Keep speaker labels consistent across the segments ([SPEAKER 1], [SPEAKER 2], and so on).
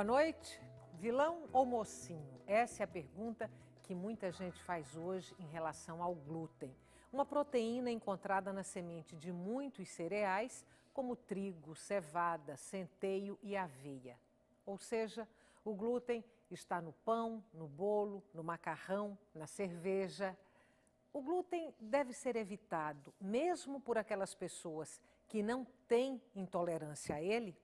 [SPEAKER 1] Boa noite. Vilão ou mocinho? Essa é a pergunta que muita gente faz hoje em relação ao glúten. Uma proteína encontrada na semente de muitos cereais, como trigo, cevada, centeio e aveia. Ou seja, o glúten está no pão, no bolo, no macarrão, na cerveja. O glúten deve ser evitado, mesmo por aquelas pessoas que não têm intolerância a ele.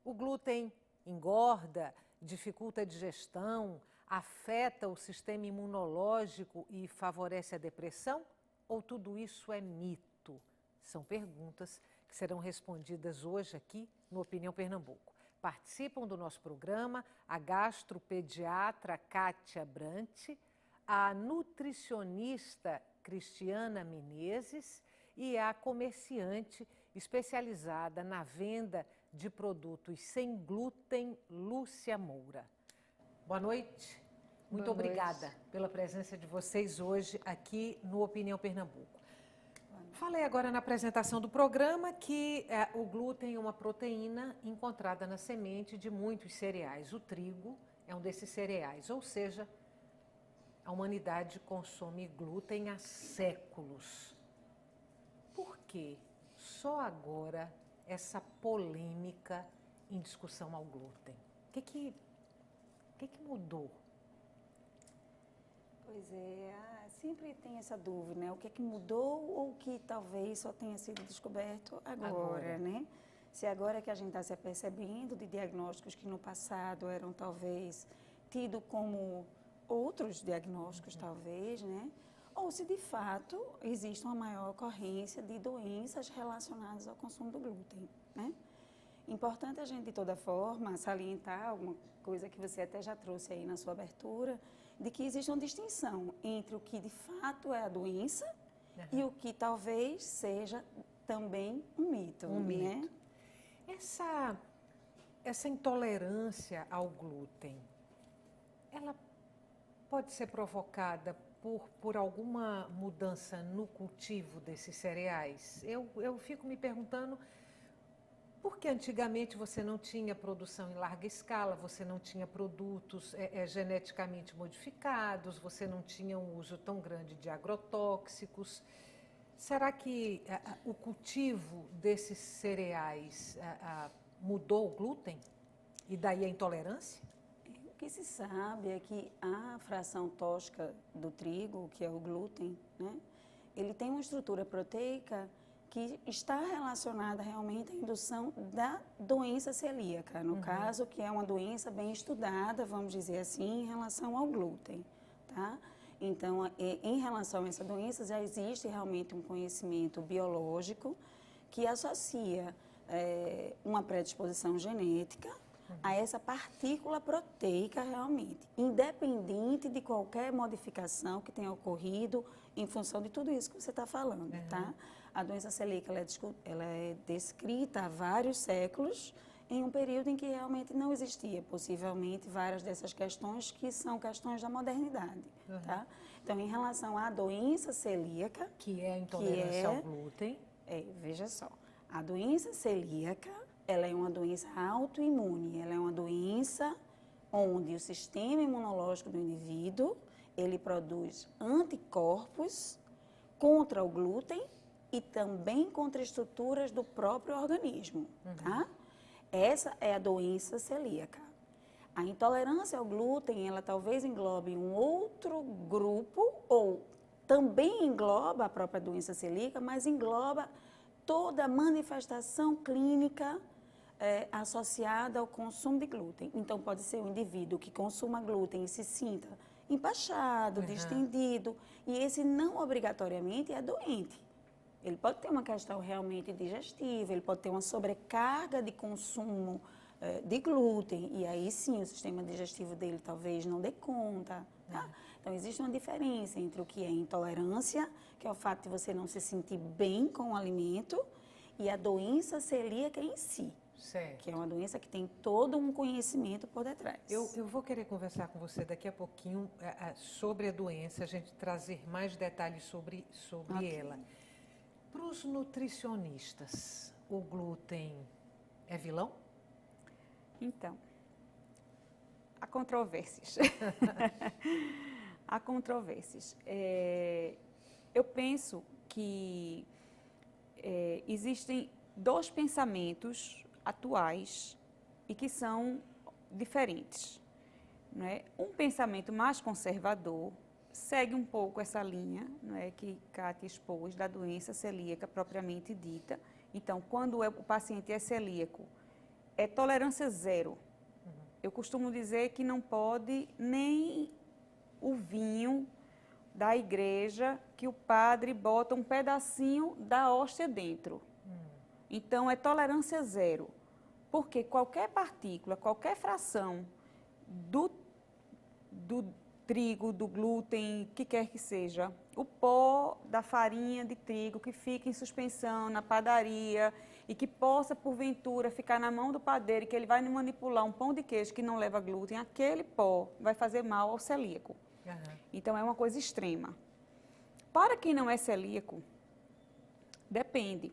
[SPEAKER 1] O glúten engorda, dificulta a digestão, afeta o sistema imunológico e favorece a depressão? Ou tudo isso é mito? São perguntas que serão respondidas hoje aqui no Opinião Pernambuco. Participam do nosso programa a gastropediatra Kátia Brant, a nutricionista Cristiana Menezes e a comerciante especializada na venda de produtos sem glúten, Lúcia Moura. Boa noite. Muito obrigada pela presença de vocês hoje aqui no Opinião Pernambuco. Falei agora na apresentação do programa que o glúten é uma proteína encontrada na semente de muitos cereais. O trigo é um desses cereais, ou seja, a humanidade consome glúten há séculos. Por que só agora essa polêmica em discussão ao glúten? O que mudou?
[SPEAKER 2] Pois é, sempre tem essa dúvida, né? O que é que mudou ou que talvez só tenha sido descoberto agora, né? Se agora é que a gente está se apercebendo de diagnósticos que no passado eram talvez tidos como outros diagnósticos, talvez, né? Ou se de fato existe uma maior ocorrência de doenças relacionadas ao consumo do glúten, né? Importante a gente, de toda forma, salientar alguma coisa que você até já trouxe aí na sua abertura, de que existe uma distinção entre o que de fato é a doença e o que talvez seja também um mito. Né?
[SPEAKER 1] Essa intolerância ao glúten, ela pode ser provocada por alguma mudança no cultivo desses cereais? Eu fico me perguntando, porque antigamente você não tinha produção em larga escala, você não tinha produtos geneticamente modificados, você não tinha um uso tão grande de agrotóxicos. Será que o cultivo desses cereais mudou o glúten? E daí a intolerância?
[SPEAKER 2] O que se sabe é que a fração tóxica do trigo, que é o glúten, né, ele tem uma estrutura proteica que está relacionada realmente à indução da doença celíaca, no caso, que é uma doença bem estudada, vamos dizer assim, em relação ao glúten, tá? Então, em relação a essa doença, já existe realmente um conhecimento biológico que associa uma predisposição genética a essa partícula proteica realmente, independente de qualquer modificação que tenha ocorrido em função de tudo isso que você está falando, tá? A doença celíaca, ela é descrita há vários séculos, em um período em que realmente não existia, possivelmente, várias dessas questões que são questões da modernidade, tá? Então, em relação à doença celíaca...
[SPEAKER 1] Que é a intolerância ao glúten.
[SPEAKER 2] Veja só, a doença celíaca, ela é uma doença autoimune, ela é uma doença onde o sistema imunológico do indivíduo, ele produz anticorpos contra o glúten e também contra estruturas do próprio organismo, tá? Essa é a doença celíaca. A intolerância ao glúten, ela talvez englobe um outro grupo, ou também engloba a própria doença celíaca, mas engloba toda a manifestação clínica associada ao consumo de glúten. Então, pode ser um indivíduo que consuma glúten e se sinta empachado, distendido, e esse não obrigatoriamente é doente. Ele pode ter uma questão realmente digestiva, ele pode ter uma sobrecarga de consumo de glúten, e aí sim o sistema digestivo dele talvez não dê conta. Tá? Então, existe uma diferença entre o que é intolerância, que é o fato de você não se sentir bem com o alimento, e a doença celíaca em si.
[SPEAKER 1] Certo.
[SPEAKER 2] Que é uma doença que tem todo um conhecimento por detrás.
[SPEAKER 1] Eu vou querer conversar com você daqui a pouquinho sobre a doença, a gente trazer mais detalhes sobre ela. Para os nutricionistas, o glúten é vilão?
[SPEAKER 2] Então, há controvérsias. Há controvérsias. Eu penso que existem dois pensamentos atuais e que são diferentes. Não é? Um pensamento mais conservador segue um pouco essa linha, não é, que Kátia expôs, da doença celíaca propriamente dita. Então, quando o paciente é celíaco, é tolerância zero. Eu costumo dizer que não pode nem o vinho da igreja que o padre bota um pedacinho da hóstia dentro. Então, é tolerância zero. Porque qualquer partícula, qualquer fração do trigo, do glúten, que quer que seja, o pó da farinha de trigo que fica em suspensão na padaria e que possa, porventura, ficar na mão do padeiro e que ele vai manipular um pão de queijo que não leva glúten, aquele pó vai fazer mal ao celíaco. Uhum. Então, é uma coisa extrema. Para quem não é celíaco, depende.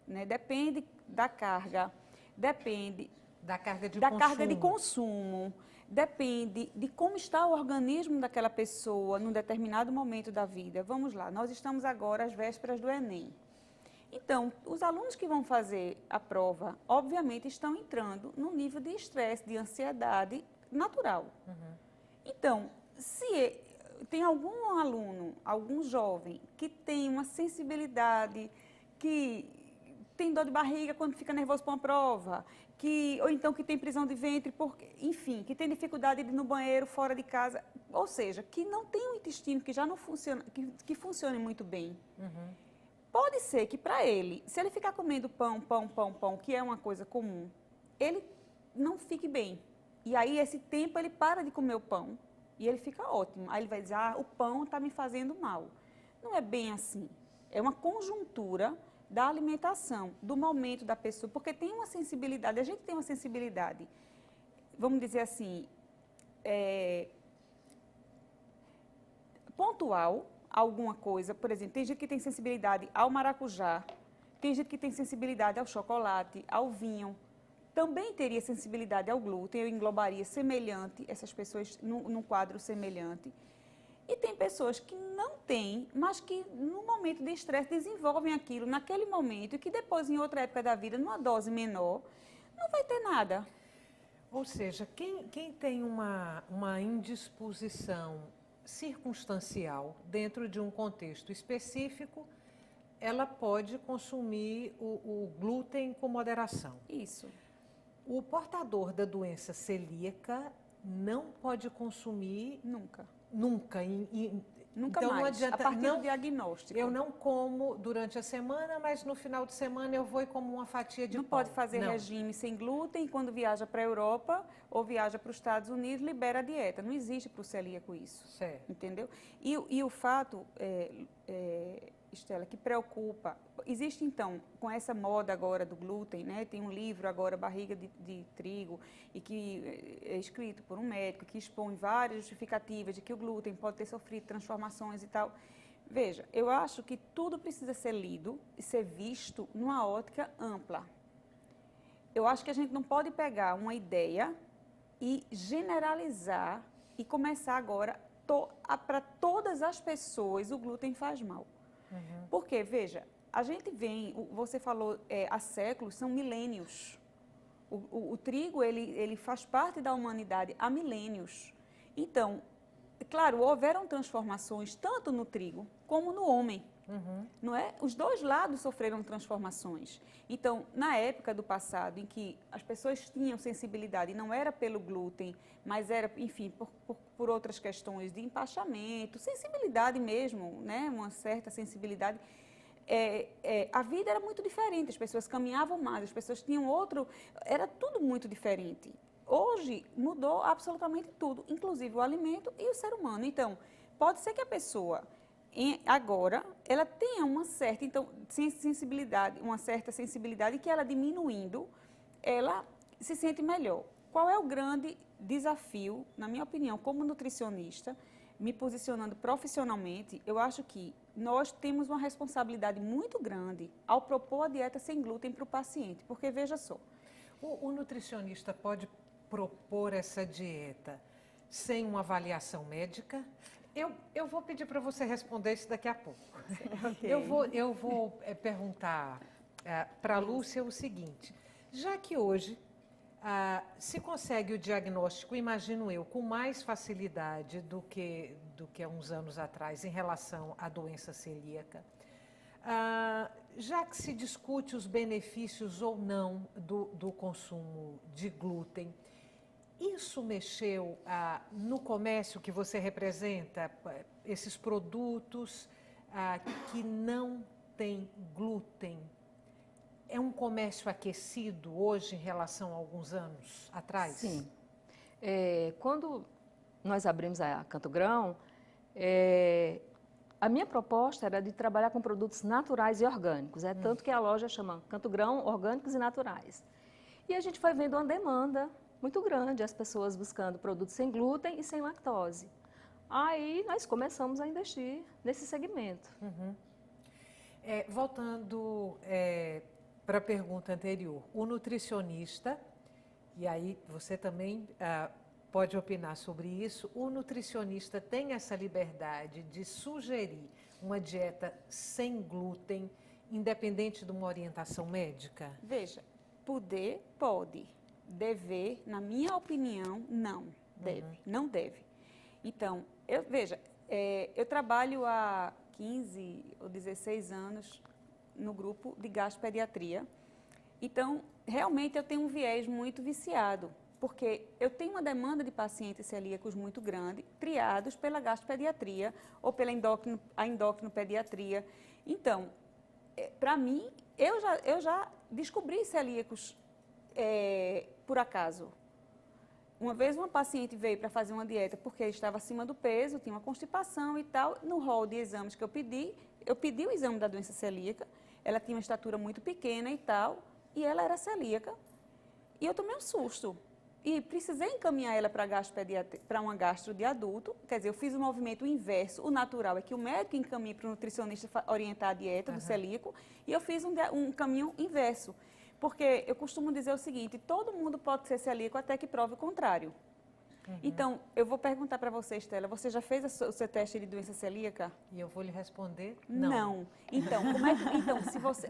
[SPEAKER 2] Né? Depende da carga, depende
[SPEAKER 1] da carga de
[SPEAKER 2] consumo, depende de como está o organismo daquela pessoa num determinado momento da vida. Vamos lá, nós estamos agora às vésperas do Enem. Então, os alunos que vão fazer a prova, obviamente, estão entrando num nível de estresse, de ansiedade natural. Uhum. Então, se tem algum aluno, algum jovem que tem uma sensibilidade, que tem dor de barriga quando fica nervoso para uma prova, ou então que tem prisão de ventre, enfim, que tem dificuldade de ir no banheiro fora de casa, ou seja, que não tem um intestino que já não funciona, que funcione muito bem. Uhum. Pode ser que para ele, se ele ficar comendo pão, que é uma coisa comum, ele não fique bem. E aí, esse tempo, ele para de comer o pão e ele fica ótimo. Aí ele vai dizer, o pão está me fazendo mal. Não é bem assim. É uma conjuntura da alimentação, do momento da pessoa, porque tem uma sensibilidade, a gente tem uma sensibilidade, vamos dizer assim, pontual, alguma coisa, por exemplo, tem gente que tem sensibilidade ao maracujá, tem gente que tem sensibilidade ao chocolate, ao vinho, também teria sensibilidade ao glúten, eu englobaria semelhante, essas pessoas num quadro semelhante. E tem pessoas que não têm, mas que no momento de estresse desenvolvem aquilo naquele momento e que depois, em outra época da vida, numa dose menor, não vai ter nada.
[SPEAKER 1] Ou seja, quem tem uma indisposição circunstancial dentro de um contexto específico, ela pode consumir o glúten com moderação.
[SPEAKER 2] Isso. O
[SPEAKER 1] portador da doença celíaca não pode consumir...
[SPEAKER 2] Nunca.
[SPEAKER 1] Nunca.
[SPEAKER 2] Nunca
[SPEAKER 1] então,
[SPEAKER 2] mais,
[SPEAKER 1] não adianta,
[SPEAKER 2] a partir do diagnóstico.
[SPEAKER 1] Eu não como durante a semana, mas no final de semana eu vou e como uma fatia de
[SPEAKER 2] pão. Não pode fazer regime sem glúten e quando viaja para a Europa ou viaja para os Estados Unidos, libera a dieta. Não existe para o celíaco isso.
[SPEAKER 1] Certo.
[SPEAKER 2] Entendeu? E o fato, Estela, que preocupa, existe então, com essa moda agora do glúten, né? Tem um livro agora, Barriga de Trigo, e que é escrito por um médico que expõe várias justificativas de que o glúten pode ter sofrido transformações e tal. Veja, eu acho que tudo precisa ser lido e ser visto numa ótica ampla. Eu acho que a gente não pode pegar uma ideia e generalizar e começar agora, para todas as pessoas, o glúten faz mal. Uhum. Porque, veja, a gente vem, você falou, há séculos, são milênios. O trigo, ele faz parte da humanidade há milênios. Então, claro, houveram transformações tanto no trigo como no homem. Uhum. Não é? Os dois lados sofreram transformações. Então, na época do passado, em que as pessoas tinham sensibilidade, não era pelo glúten, mas era, enfim, por outras questões de empachamento, sensibilidade mesmo, né? Uma certa sensibilidade. A vida era muito diferente, as pessoas caminhavam mais, as pessoas tinham era tudo muito diferente. Hoje mudou absolutamente tudo, inclusive o alimento e o ser humano. Então, pode ser que a pessoa agora ela tenha uma certa sensibilidade que ela diminuindo, ela se sente melhor. Qual é o grande desafio, na minha opinião, como nutricionista, me posicionando profissionalmente? Eu acho que nós temos uma responsabilidade muito grande ao propor a dieta sem glúten para o paciente, porque veja só.
[SPEAKER 1] O nutricionista pode propor essa dieta sem uma avaliação médica? Eu vou pedir para você responder isso daqui a pouco.
[SPEAKER 2] Okay.
[SPEAKER 1] Eu vou perguntar para a Lúcia o seguinte, já que hoje se consegue o diagnóstico, imagino eu, com mais facilidade do que há uns anos atrás em relação à doença celíaca, já que se discute os benefícios ou não do consumo de glúten, isso mexeu no comércio que você representa, esses produtos que não têm glúten? É um comércio aquecido hoje em relação a alguns anos atrás?
[SPEAKER 3] Sim. Quando nós abrimos a Canto Grão, a minha proposta era de trabalhar com produtos naturais e orgânicos. Tanto que a loja chama Canto Grão Orgânicos e Naturais. E a gente foi vendo uma demanda muito grande, as pessoas buscando produtos sem glúten e sem lactose. Aí nós começamos a investir nesse segmento.
[SPEAKER 1] Uhum. Voltando para a pergunta anterior, o nutricionista, e aí você também pode opinar sobre isso, o nutricionista tem essa liberdade de sugerir uma dieta sem glúten, independente de uma orientação médica?
[SPEAKER 2] Veja, poder, pode. Dever, na minha opinião, não deve. Não deve. Então, eu trabalho há 15 ou 16 anos no grupo de gastropediatria. Então, realmente eu tenho um viés muito viciado, porque eu tenho uma demanda de pacientes celíacos muito grande, triados pela gastropediatria ou pela endocrinopediatria. Então, para mim, eu já descobri celíacos por acaso. Uma vez uma paciente veio para fazer uma dieta porque estava acima do peso, tinha uma constipação e tal. No rol de exames que eu pedi o exame da doença celíaca, ela tinha uma estatura muito pequena e tal, e ela era celíaca. E eu tomei um susto. E precisei encaminhar ela para uma gastro de adulto, quer dizer, eu fiz o movimento inverso. O natural é que o médico encaminhe para o nutricionista orientar a dieta do celíaco, e eu fiz um caminho inverso. Porque eu costumo dizer o seguinte, todo mundo pode ser celíaco até que prove o contrário. Então, eu vou perguntar para você, Estela, você já fez o seu teste de doença celíaca?
[SPEAKER 1] E eu vou lhe responder,
[SPEAKER 2] não. Então,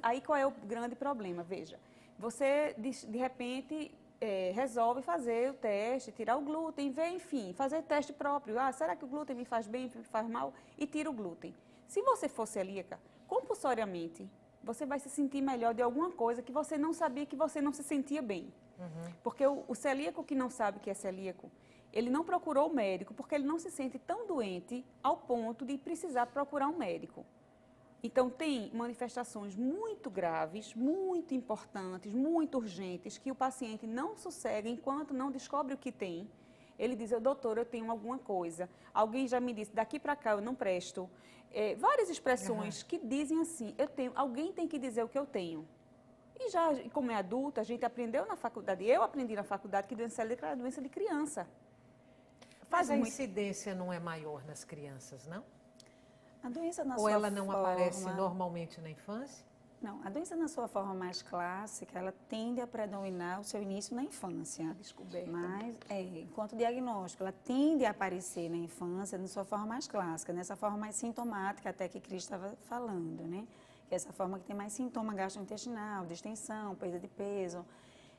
[SPEAKER 2] aí qual é o grande problema? Veja, você de repente resolve fazer o teste, tirar o glúten, ver, enfim, fazer teste próprio. Será que o glúten me faz bem, me faz mal? E tira o glúten. Se você for celíaca, compulsoriamente, você vai se sentir melhor de alguma coisa que você não sabia que você não se sentia bem. Porque o celíaco que não sabe que é celíaco, ele não procurou o médico porque ele não se sente tão doente ao ponto de precisar procurar um médico. Então, tem manifestações muito graves, muito importantes, muito urgentes, que o paciente não sossega enquanto não descobre o que tem. Ele diz, doutor, eu tenho alguma coisa. Alguém já me disse, daqui para cá eu não presto. Várias expressões que dizem assim, alguém tem que dizer o que eu tenho. E já, como é adulta, a gente aprendeu na faculdade, eu aprendi na faculdade que doença celíaca é doença de criança.
[SPEAKER 1] Mas a incidência não é maior nas crianças, não?
[SPEAKER 2] A doença na
[SPEAKER 1] Ou
[SPEAKER 2] sua
[SPEAKER 1] ela não
[SPEAKER 2] forma...
[SPEAKER 1] aparece normalmente na infância?
[SPEAKER 2] Não, a doença na sua forma mais clássica, ela tende a predominar o seu início na infância.
[SPEAKER 3] Descoberta.
[SPEAKER 2] Mas, enquanto diagnóstico, ela tende a aparecer na infância na sua forma mais clássica, nessa forma mais sintomática, até que Cris estava falando, né? Que é essa forma que tem mais sintoma gastrointestinal, distensão, perda de peso.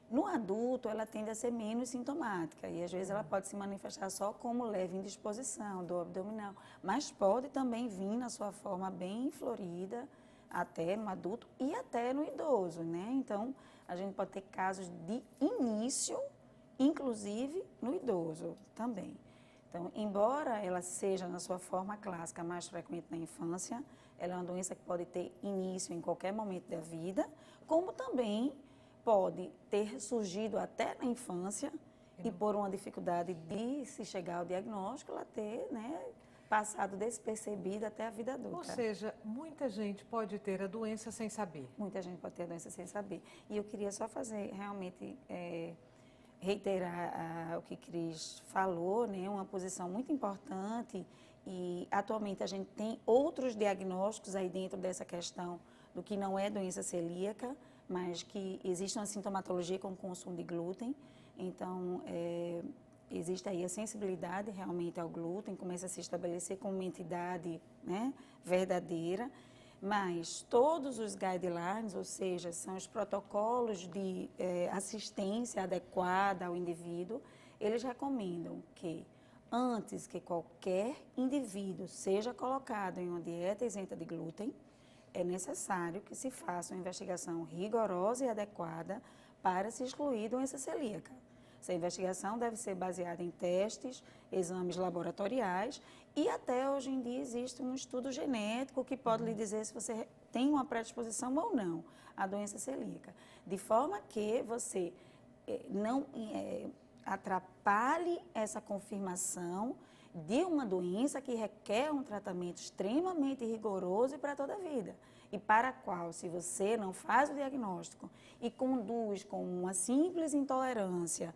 [SPEAKER 2] No adulto, ela tende a ser menos sintomática e, às vezes, ela pode se manifestar só como leve indisposição, dor abdominal, mas pode também vir na sua forma bem florida, até no adulto e até no idoso, né? Então, a gente pode ter casos de início, inclusive no idoso também. Então, embora ela seja na sua forma clássica mais frequente na infância, ela é uma doença que pode ter início em qualquer momento da vida, como também pode ter surgido até na infância e por uma dificuldade de se chegar ao diagnóstico, ela ter, né, passado despercebida até a vida adulta.
[SPEAKER 1] Ou seja, muita gente pode ter a doença sem saber.
[SPEAKER 2] Muita gente pode ter a doença sem saber. E eu queria só fazer, realmente, reiterar o que Cris falou, né, uma posição muito importante, e atualmente a gente tem outros diagnósticos aí dentro dessa questão do que não é doença celíaca, mas que existe uma sintomatologia com o consumo de glúten. Então, existe aí a sensibilidade realmente ao glúten, começa a se estabelecer como uma entidade, né, verdadeira, mas todos os guidelines, ou seja, são os protocolos de assistência adequada ao indivíduo, eles recomendam que antes que qualquer indivíduo seja colocado em uma dieta isenta de glúten, é necessário que se faça uma investigação rigorosa e adequada para se excluir doença celíaca. Essa investigação deve ser baseada em testes, exames laboratoriais e até hoje em dia existe um estudo genético que pode lhe dizer se você tem uma predisposição ou não à doença celíaca. De forma que você não atrapalhe essa confirmação de uma doença que requer um tratamento extremamente rigoroso e para toda a vida. E para a qual, se você não faz o diagnóstico e conduz com uma simples intolerância,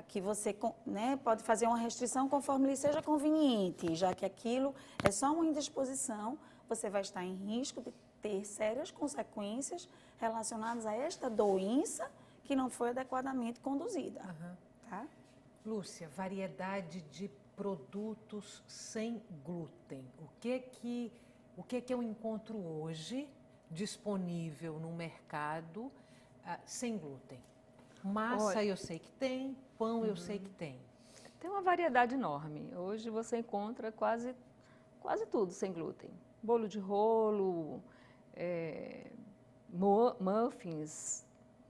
[SPEAKER 2] que você, né, pode fazer uma restrição conforme lhe seja conveniente, já que aquilo é só uma indisposição, você vai estar em risco de ter sérias consequências relacionadas a esta doença que não foi adequadamente conduzida. Tá?
[SPEAKER 1] Lúcia, variedade de produtos sem glúten. O que eu encontro hoje disponível no mercado sem glúten? Massa eu sei que tem, pão eu sei que tem.
[SPEAKER 3] Tem uma variedade enorme. Hoje você encontra quase tudo sem glúten. Bolo de rolo, muffins,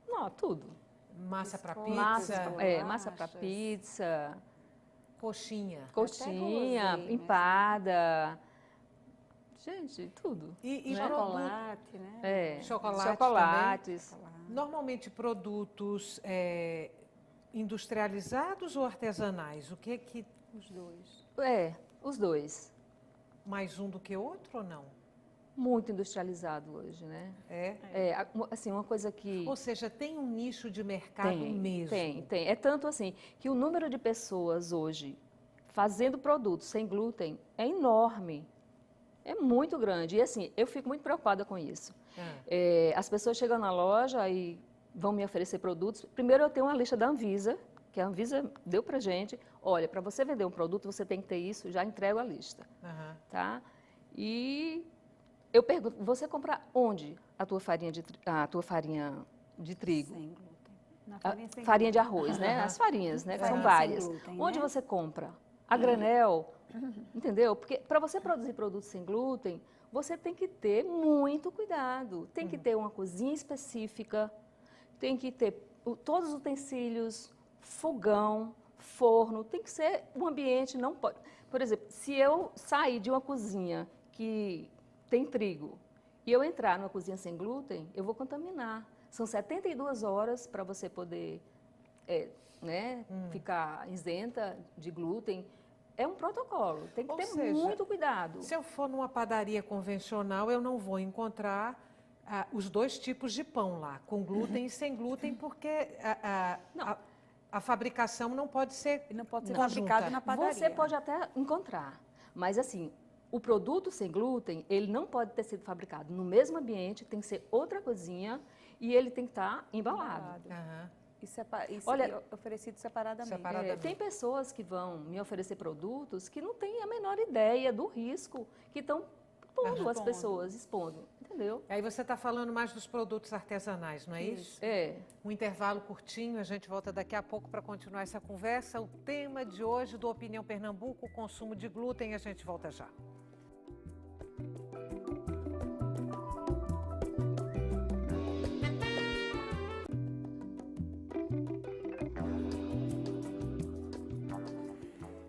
[SPEAKER 3] não, tudo.
[SPEAKER 1] Massa para pizza.
[SPEAKER 3] Massa para pizza.
[SPEAKER 1] Coxinha.
[SPEAKER 3] Coxinha, empada. Gente, tudo.
[SPEAKER 2] E chocolate, né?
[SPEAKER 3] Chocolates.
[SPEAKER 1] Também. Normalmente produtos industrializados ou artesanais? O que é que...
[SPEAKER 2] Os dois.
[SPEAKER 3] Os dois.
[SPEAKER 1] Mais um do que outro ou não?
[SPEAKER 3] Muito industrializado hoje, né? Assim, uma coisa que...
[SPEAKER 1] Ou seja, tem um nicho de mercado mesmo.
[SPEAKER 3] Tem. É tanto assim, que o número de pessoas hoje fazendo produtos sem glúten é enorme. É muito grande. E assim, eu fico muito preocupada com isso. As pessoas chegam na loja e vão me oferecer produtos. Primeiro eu tenho uma lista da Anvisa, que a Anvisa deu pra gente. Olha, para você vender um produto, você tem que ter isso, já entrego a lista. Tá? E eu pergunto, você compra onde a tua farinha de trigo?
[SPEAKER 2] Sem glúten.
[SPEAKER 3] Na farinha de arroz, né? As farinhas, né? São várias.
[SPEAKER 2] Glúten,
[SPEAKER 3] onde
[SPEAKER 2] né?
[SPEAKER 3] você compra? A granel, entendeu? Porque para você produzir produtos sem glúten, você tem que ter muito cuidado. Tem que ter uma cozinha específica, tem que ter todos os utensílios, fogão, forno, tem que ser um ambiente, não pode... Por exemplo, se eu sair de uma cozinha que tem trigo e eu entrar numa cozinha sem glúten, eu vou contaminar. São 72 horas para você poder ficar isenta de glúten. É um protocolo, tem que ter muito cuidado.
[SPEAKER 1] Se eu for numa padaria convencional, eu não vou encontrar os dois tipos de pão lá, com glúten e sem glúten, porque a fabricação não pode ser
[SPEAKER 2] fabricado na padaria.
[SPEAKER 3] Você pode até encontrar, mas assim, o produto sem glúten, ele não pode ter sido fabricado no mesmo ambiente, tem que ser outra cozinha e ele tem que estar embalado.
[SPEAKER 2] Olha, é oferecido separadamente.
[SPEAKER 3] Tem pessoas que vão me oferecer produtos que não têm a menor ideia do risco que estão pondo as pessoas, expondo, entendeu?
[SPEAKER 1] Aí você está falando mais dos produtos artesanais, não é isso? Um intervalo curtinho, a gente volta daqui a pouco para continuar essa conversa. O tema de hoje do Opinião Pernambuco, o consumo de glúten, a gente volta já.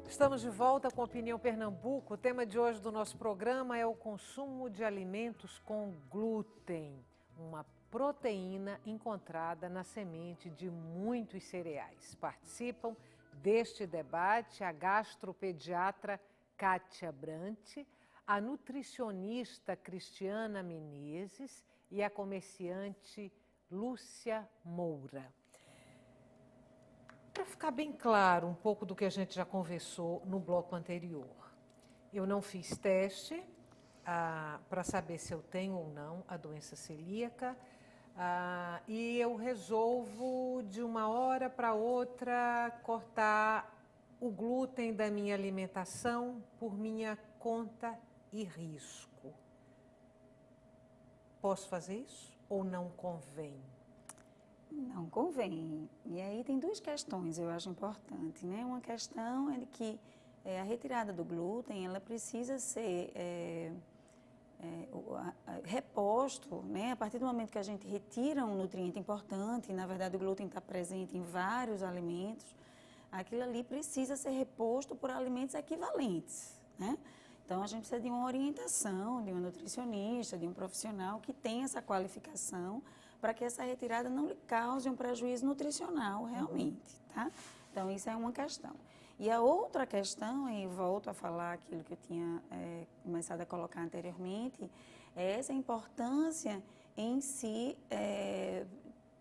[SPEAKER 1] Estamos de volta com Opinião Pernambuco. O tema de hoje do nosso programa é o consumo de alimentos com glúten, uma proteína encontrada na semente de muitos cereais. Participam deste debate a gastropediatra Kátia Brant, a nutricionista Cristiana Menezes e a comerciante Lúcia Moura. Para ficar bem claro um pouco do que a gente já conversou no bloco anterior, eu não fiz teste para saber se eu tenho ou não a doença celíaca. E eu resolvo de uma hora para outra cortar o glúten da minha alimentação por minha conta e risco. Posso fazer isso ou não convém?
[SPEAKER 2] Não convém. E aí tem duas questões, eu acho importante, né? Uma questão é de que a retirada do glúten, ela precisa ser reposto, né? A partir do momento que a gente retira um nutriente importante, na verdade o glúten está presente em vários alimentos, aquilo ali precisa ser reposto por alimentos equivalentes, né? Então, a gente precisa de uma orientação, de um nutricionista, de um profissional que tenha essa qualificação para que essa retirada não lhe cause um prejuízo nutricional realmente, tá? Então, isso é uma questão. E a outra questão, e volto a falar aquilo que eu tinha começado a colocar anteriormente, é essa importância em se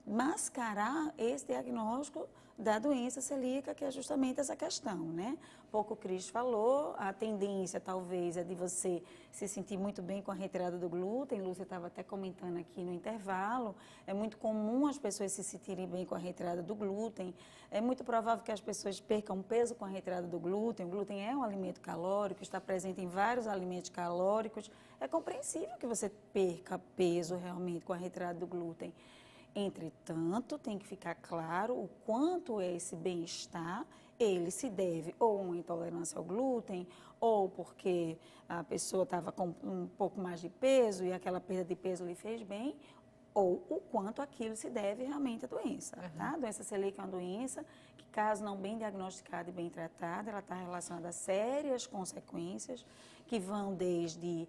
[SPEAKER 2] mascarar esse diagnóstico da doença celíaca, que é justamente essa questão, né? Pouco o Cris falou, a tendência talvez é de você se sentir muito bem com a retirada do glúten. Lúcia estava até comentando aqui no intervalo, é muito comum as pessoas se sentirem bem com a retirada do glúten, é muito provável que as pessoas percam peso com a retirada do glúten. O glúten é um alimento calórico, está presente em vários alimentos calóricos, é compreensível que você perca peso realmente com a retirada do glúten. Entretanto, tem que ficar claro o quanto esse bem-estar, ele se deve ou a uma intolerância ao glúten, ou porque a pessoa estava com um pouco mais de peso e aquela perda de peso lhe fez bem, ou o quanto aquilo se deve realmente à doença. Tá? A doença celíaca é uma doença que, caso não bem diagnosticada e bem tratada, ela está relacionada a sérias consequências que vão desde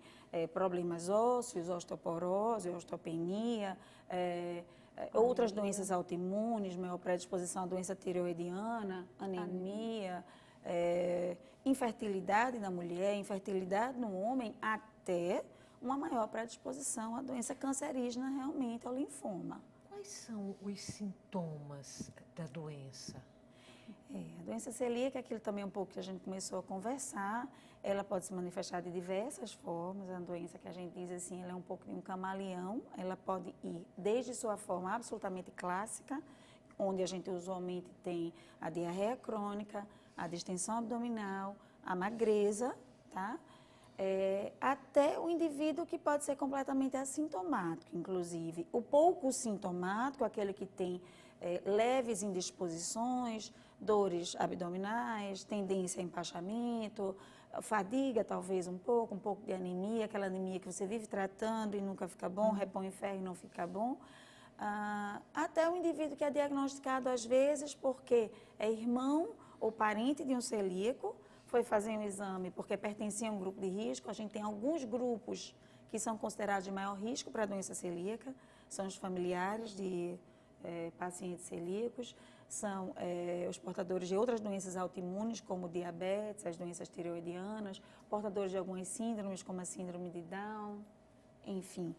[SPEAKER 2] problemas ósseos, osteoporose, osteopenia, outras doenças autoimunes, maior predisposição à doença tireoidiana, anemia, infertilidade na mulher, infertilidade no homem, até uma maior predisposição à doença cancerígena realmente, ao linfoma.
[SPEAKER 1] Quais são os sintomas da doença?
[SPEAKER 2] A doença celíaca, aquilo também um pouco que a gente começou a conversar, ela pode se manifestar de diversas formas. É uma doença que a gente diz assim, ela é um pouco de um camaleão. Ela pode ir desde sua forma absolutamente clássica, onde a gente usualmente tem a diarreia crônica, a distensão abdominal, a magreza, tá? Até o indivíduo que pode ser completamente assintomático, inclusive. O pouco sintomático, aquele que tem leves indisposições, dores abdominais, tendência a empachamento, fadiga talvez um pouco de anemia, aquela anemia que você vive tratando e nunca fica bom, repõe ferro e não fica bom. Até o indivíduo que é diagnosticado às vezes porque é irmão ou parente de um celíaco, foi fazer um exame porque pertencia a um grupo de risco. A gente tem alguns grupos que são considerados de maior risco para a doença celíaca, são os familiares de pacientes celíacos, são os portadores de outras doenças autoimunes, como diabetes, as doenças tireoidianas, portadores de algumas síndromes, como a síndrome de Down, enfim.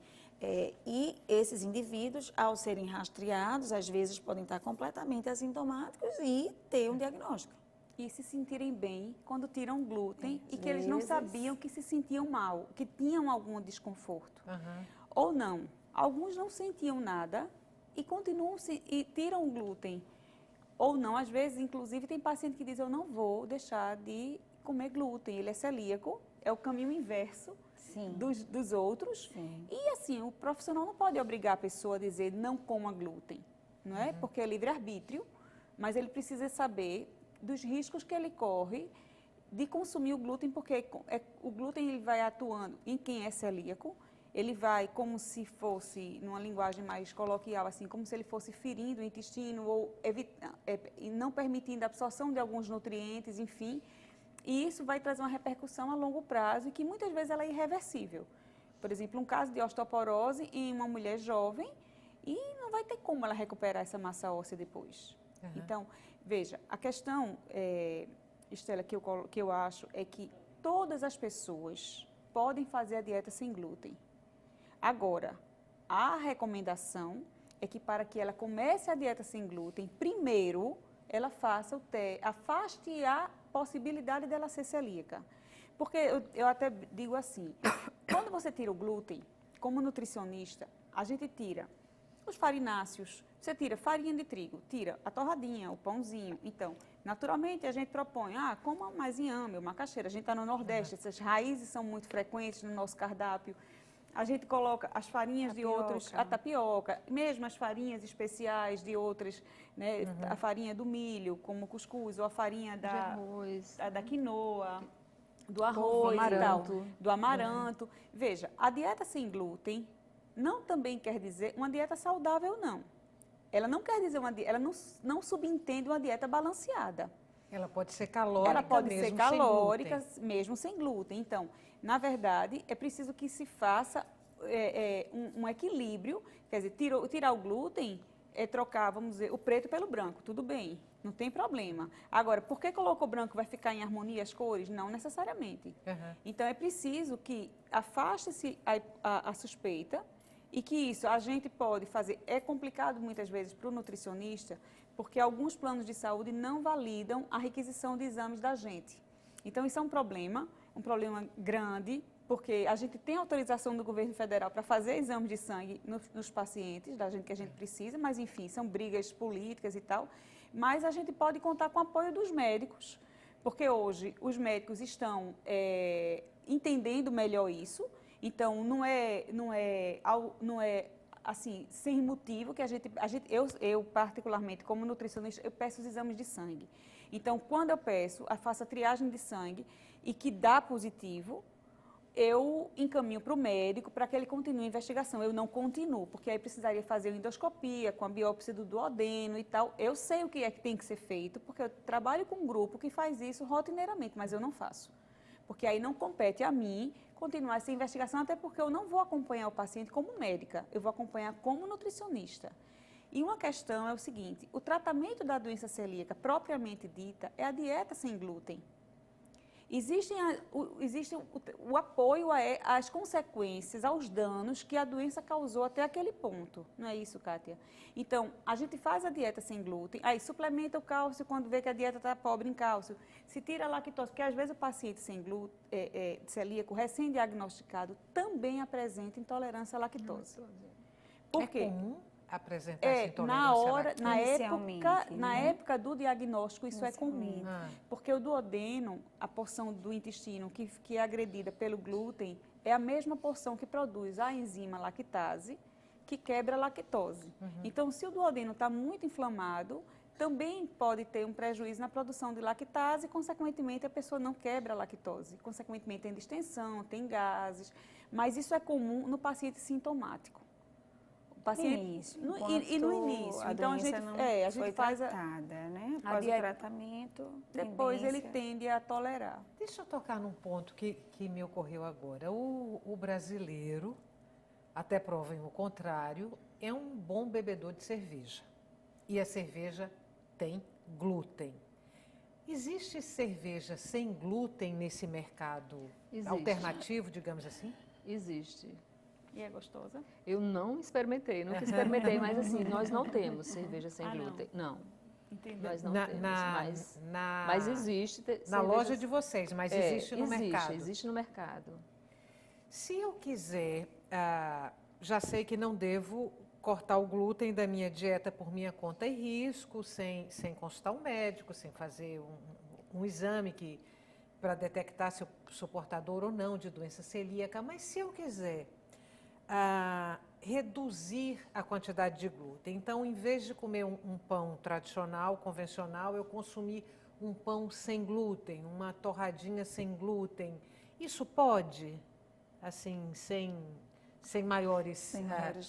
[SPEAKER 2] E esses indivíduos, ao serem rastreados, às vezes podem estar completamente assintomáticos e ter um diagnóstico.
[SPEAKER 4] E se sentirem bem quando tiram glúten e que eles não sabiam que se sentiam mal, que tinham algum desconforto. Ou não. Alguns não sentiam nada e continuam e tiram o glúten. Ou não, às vezes, inclusive, tem paciente que diz, eu não vou deixar de comer glúten, ele é celíaco, é o caminho inverso dos outros. Sim. E assim, o profissional não pode obrigar a pessoa a dizer não coma glúten, não é? Porque é livre-arbítrio, mas ele precisa saber dos riscos que ele corre de consumir o glúten, porque o glúten ele vai atuando em quem é celíaco, ele vai como se fosse, numa linguagem mais coloquial, assim, como se ele fosse ferindo o intestino ou não permitindo a absorção de alguns nutrientes, enfim. E isso vai trazer uma repercussão a longo prazo e que muitas vezes ela é irreversível. Por exemplo, um caso de osteoporose em uma mulher jovem e não vai ter como ela recuperar essa massa óssea depois. Então, veja, a questão, Estela, que eu acho é que todas as pessoas podem fazer a dieta sem glúten. Agora, a recomendação é que para que ela comece a dieta sem glúten, primeiro ela afaste a possibilidade dela ser celíaca. Porque eu até digo assim, quando você tira o glúten, como nutricionista, a gente tira os farináceos. Você tira farinha de trigo, tira a torradinha, o pãozinho. Então, naturalmente, a gente propõe, coma mais inhame, ou macaxeira. A gente está no Nordeste, essas raízes são muito frequentes no nosso cardápio. A gente coloca as farinhas de outros, a tapioca, mesmo as farinhas especiais de outras, né? A farinha do milho, como o cuscuz, ou a farinha da quinoa, do arroz e tal, do amaranto. Veja, a dieta sem glúten não também quer dizer uma dieta saudável, não. Ela não quer dizer ela não subentende uma dieta balanceada.
[SPEAKER 1] Ela pode ser calórica,
[SPEAKER 4] ela pode
[SPEAKER 1] mesmo
[SPEAKER 4] ser calórica,
[SPEAKER 1] sem
[SPEAKER 4] mesmo sem glúten. Então, na verdade, é preciso que se faça um equilíbrio. Quer dizer, tirar o glúten é trocar, vamos dizer, o preto pelo branco. Tudo bem, não tem problema. Agora, por que colocou branco vai ficar em harmonia as cores? Não necessariamente. Então, é preciso que afaste-se a suspeita. E que isso a gente pode fazer, é complicado muitas vezes para o nutricionista, porque alguns planos de saúde não validam a requisição de exames da gente. Então, isso é um problema grande, porque a gente tem autorização do governo federal para fazer exames de sangue nos pacientes, da gente que a gente precisa, mas enfim, são brigas políticas e tal. Mas a gente pode contar com o apoio dos médicos, porque hoje os médicos estão entendendo melhor isso. Então, não é assim, sem motivo que eu particularmente, como nutricionista, eu peço os exames de sangue. Então, quando eu faço a triagem de sangue e que dá positivo, eu encaminho para o médico para que ele continue a investigação. Eu não continuo, porque aí precisaria fazer uma endoscopia com a biópsia do duodeno e tal. Eu sei o que é que tem que ser feito, porque eu trabalho com um grupo que faz isso rotineiramente, mas eu não faço. Porque aí não compete a mim continuar essa investigação, até porque eu não vou acompanhar o paciente como médica, eu vou acompanhar como nutricionista. E uma questão é o seguinte, o tratamento da doença celíaca propriamente dita é a dieta sem glúten. Existe o apoio às consequências, aos danos que a doença causou até aquele ponto. Não é isso, Kátia? Então, a gente faz a dieta sem glúten, aí suplementa o cálcio quando vê que a dieta está pobre em cálcio. Se tira a lactose, porque às vezes o paciente sem glúten, celíaco, recém-diagnosticado, também apresenta intolerância à lactose. Por quê?
[SPEAKER 1] É comum apresentar essa intolerância
[SPEAKER 4] na época do diagnóstico, isso é comum. Porque o duodeno, a porção do intestino que é agredida pelo glúten, é a mesma porção que produz a enzima lactase, que quebra a lactose. Então, se o duodeno está muito inflamado, também pode ter um prejuízo na produção de lactase e, consequentemente, a pessoa não quebra a lactose. Consequentemente, tem distensão, tem gases. Mas isso é comum no paciente sintomático.
[SPEAKER 2] Paciente,
[SPEAKER 4] no início.
[SPEAKER 2] Então, a gente faz né? Após o tratamento,
[SPEAKER 4] depois ele tende a tolerar.
[SPEAKER 1] Deixa eu tocar num ponto que me ocorreu agora. O brasileiro, até provem o contrário, é um bom bebedor de cerveja. E a cerveja tem glúten. Existe cerveja sem glúten nesse mercado alternativo, digamos assim?
[SPEAKER 3] Existe.
[SPEAKER 4] E é gostosa?
[SPEAKER 3] Eu não experimentei, nunca experimentei, mas assim, nós não temos cerveja sem glúten. Não.
[SPEAKER 4] Entendi.
[SPEAKER 3] Nós não temos, mas existe.
[SPEAKER 1] Na loja de vocês, mas existe no mercado.
[SPEAKER 3] Existe no mercado.
[SPEAKER 1] Se eu quiser, já sei que não devo cortar o glúten da minha dieta por minha conta e risco, sem consultar um médico, sem fazer um exame para detectar se eu sou portador ou não de doença celíaca, mas se eu quiser reduzir a quantidade de glúten. Então, em vez de comer um pão tradicional, convencional, eu consumir um pão sem glúten, uma torradinha sem glúten. Isso pode, assim, sem maiores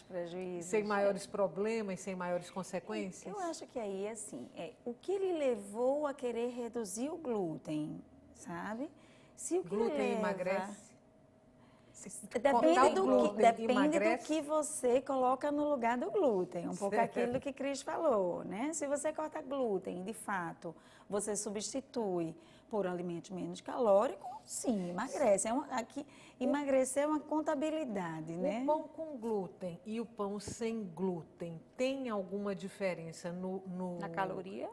[SPEAKER 2] prejuízos,
[SPEAKER 1] sem maiores problemas, sem maiores consequências?
[SPEAKER 2] Eu acho que aí, assim, o que lhe levou a querer reduzir o glúten, sabe? Se o
[SPEAKER 1] glúten emagrece?
[SPEAKER 2] Depende do que você coloca no lugar do glúten, um pouco aquilo que Cris falou, né? Se você corta glúten, de fato, você substitui por alimentos menos calóricos, sim, emagrece. Emagrecer é uma contabilidade, né?
[SPEAKER 1] O pão com glúten e o pão sem glúten tem alguma diferença
[SPEAKER 4] na caloria?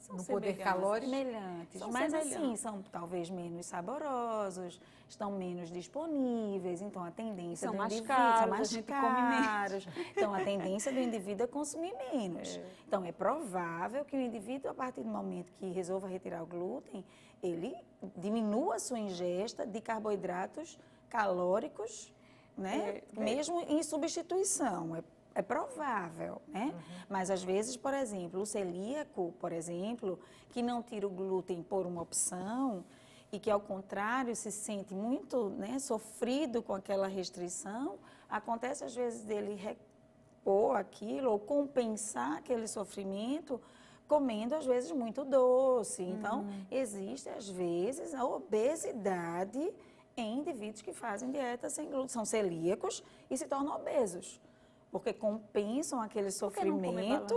[SPEAKER 1] no poder calórico.
[SPEAKER 2] Semelhantes,
[SPEAKER 4] São
[SPEAKER 2] mas
[SPEAKER 4] semelhantes.
[SPEAKER 2] assim, são talvez menos saborosos, estão menos disponíveis, então a tendência
[SPEAKER 4] São
[SPEAKER 2] do
[SPEAKER 4] mais
[SPEAKER 2] indivíduo
[SPEAKER 4] caros,
[SPEAKER 2] são mais
[SPEAKER 4] a gente come menos.
[SPEAKER 2] caros. Então a tendência do indivíduo é consumir menos. Então é provável que o indivíduo, a partir do momento que resolva retirar o glúten, ele diminua a sua ingesta de carboidratos calóricos, né? Mesmo em substituição. É provável, né? Mas às vezes, por exemplo, o celíaco, por exemplo, que não tira o glúten por uma opção e que, ao contrário, se sente muito, né, sofrido com aquela restrição, acontece às vezes dele repor aquilo ou compensar aquele sofrimento comendo às vezes muito doce. Então, existe às vezes a obesidade em indivíduos que fazem dieta sem glúten, são celíacos e se tornam obesos. Porque compensam aquele sofrimento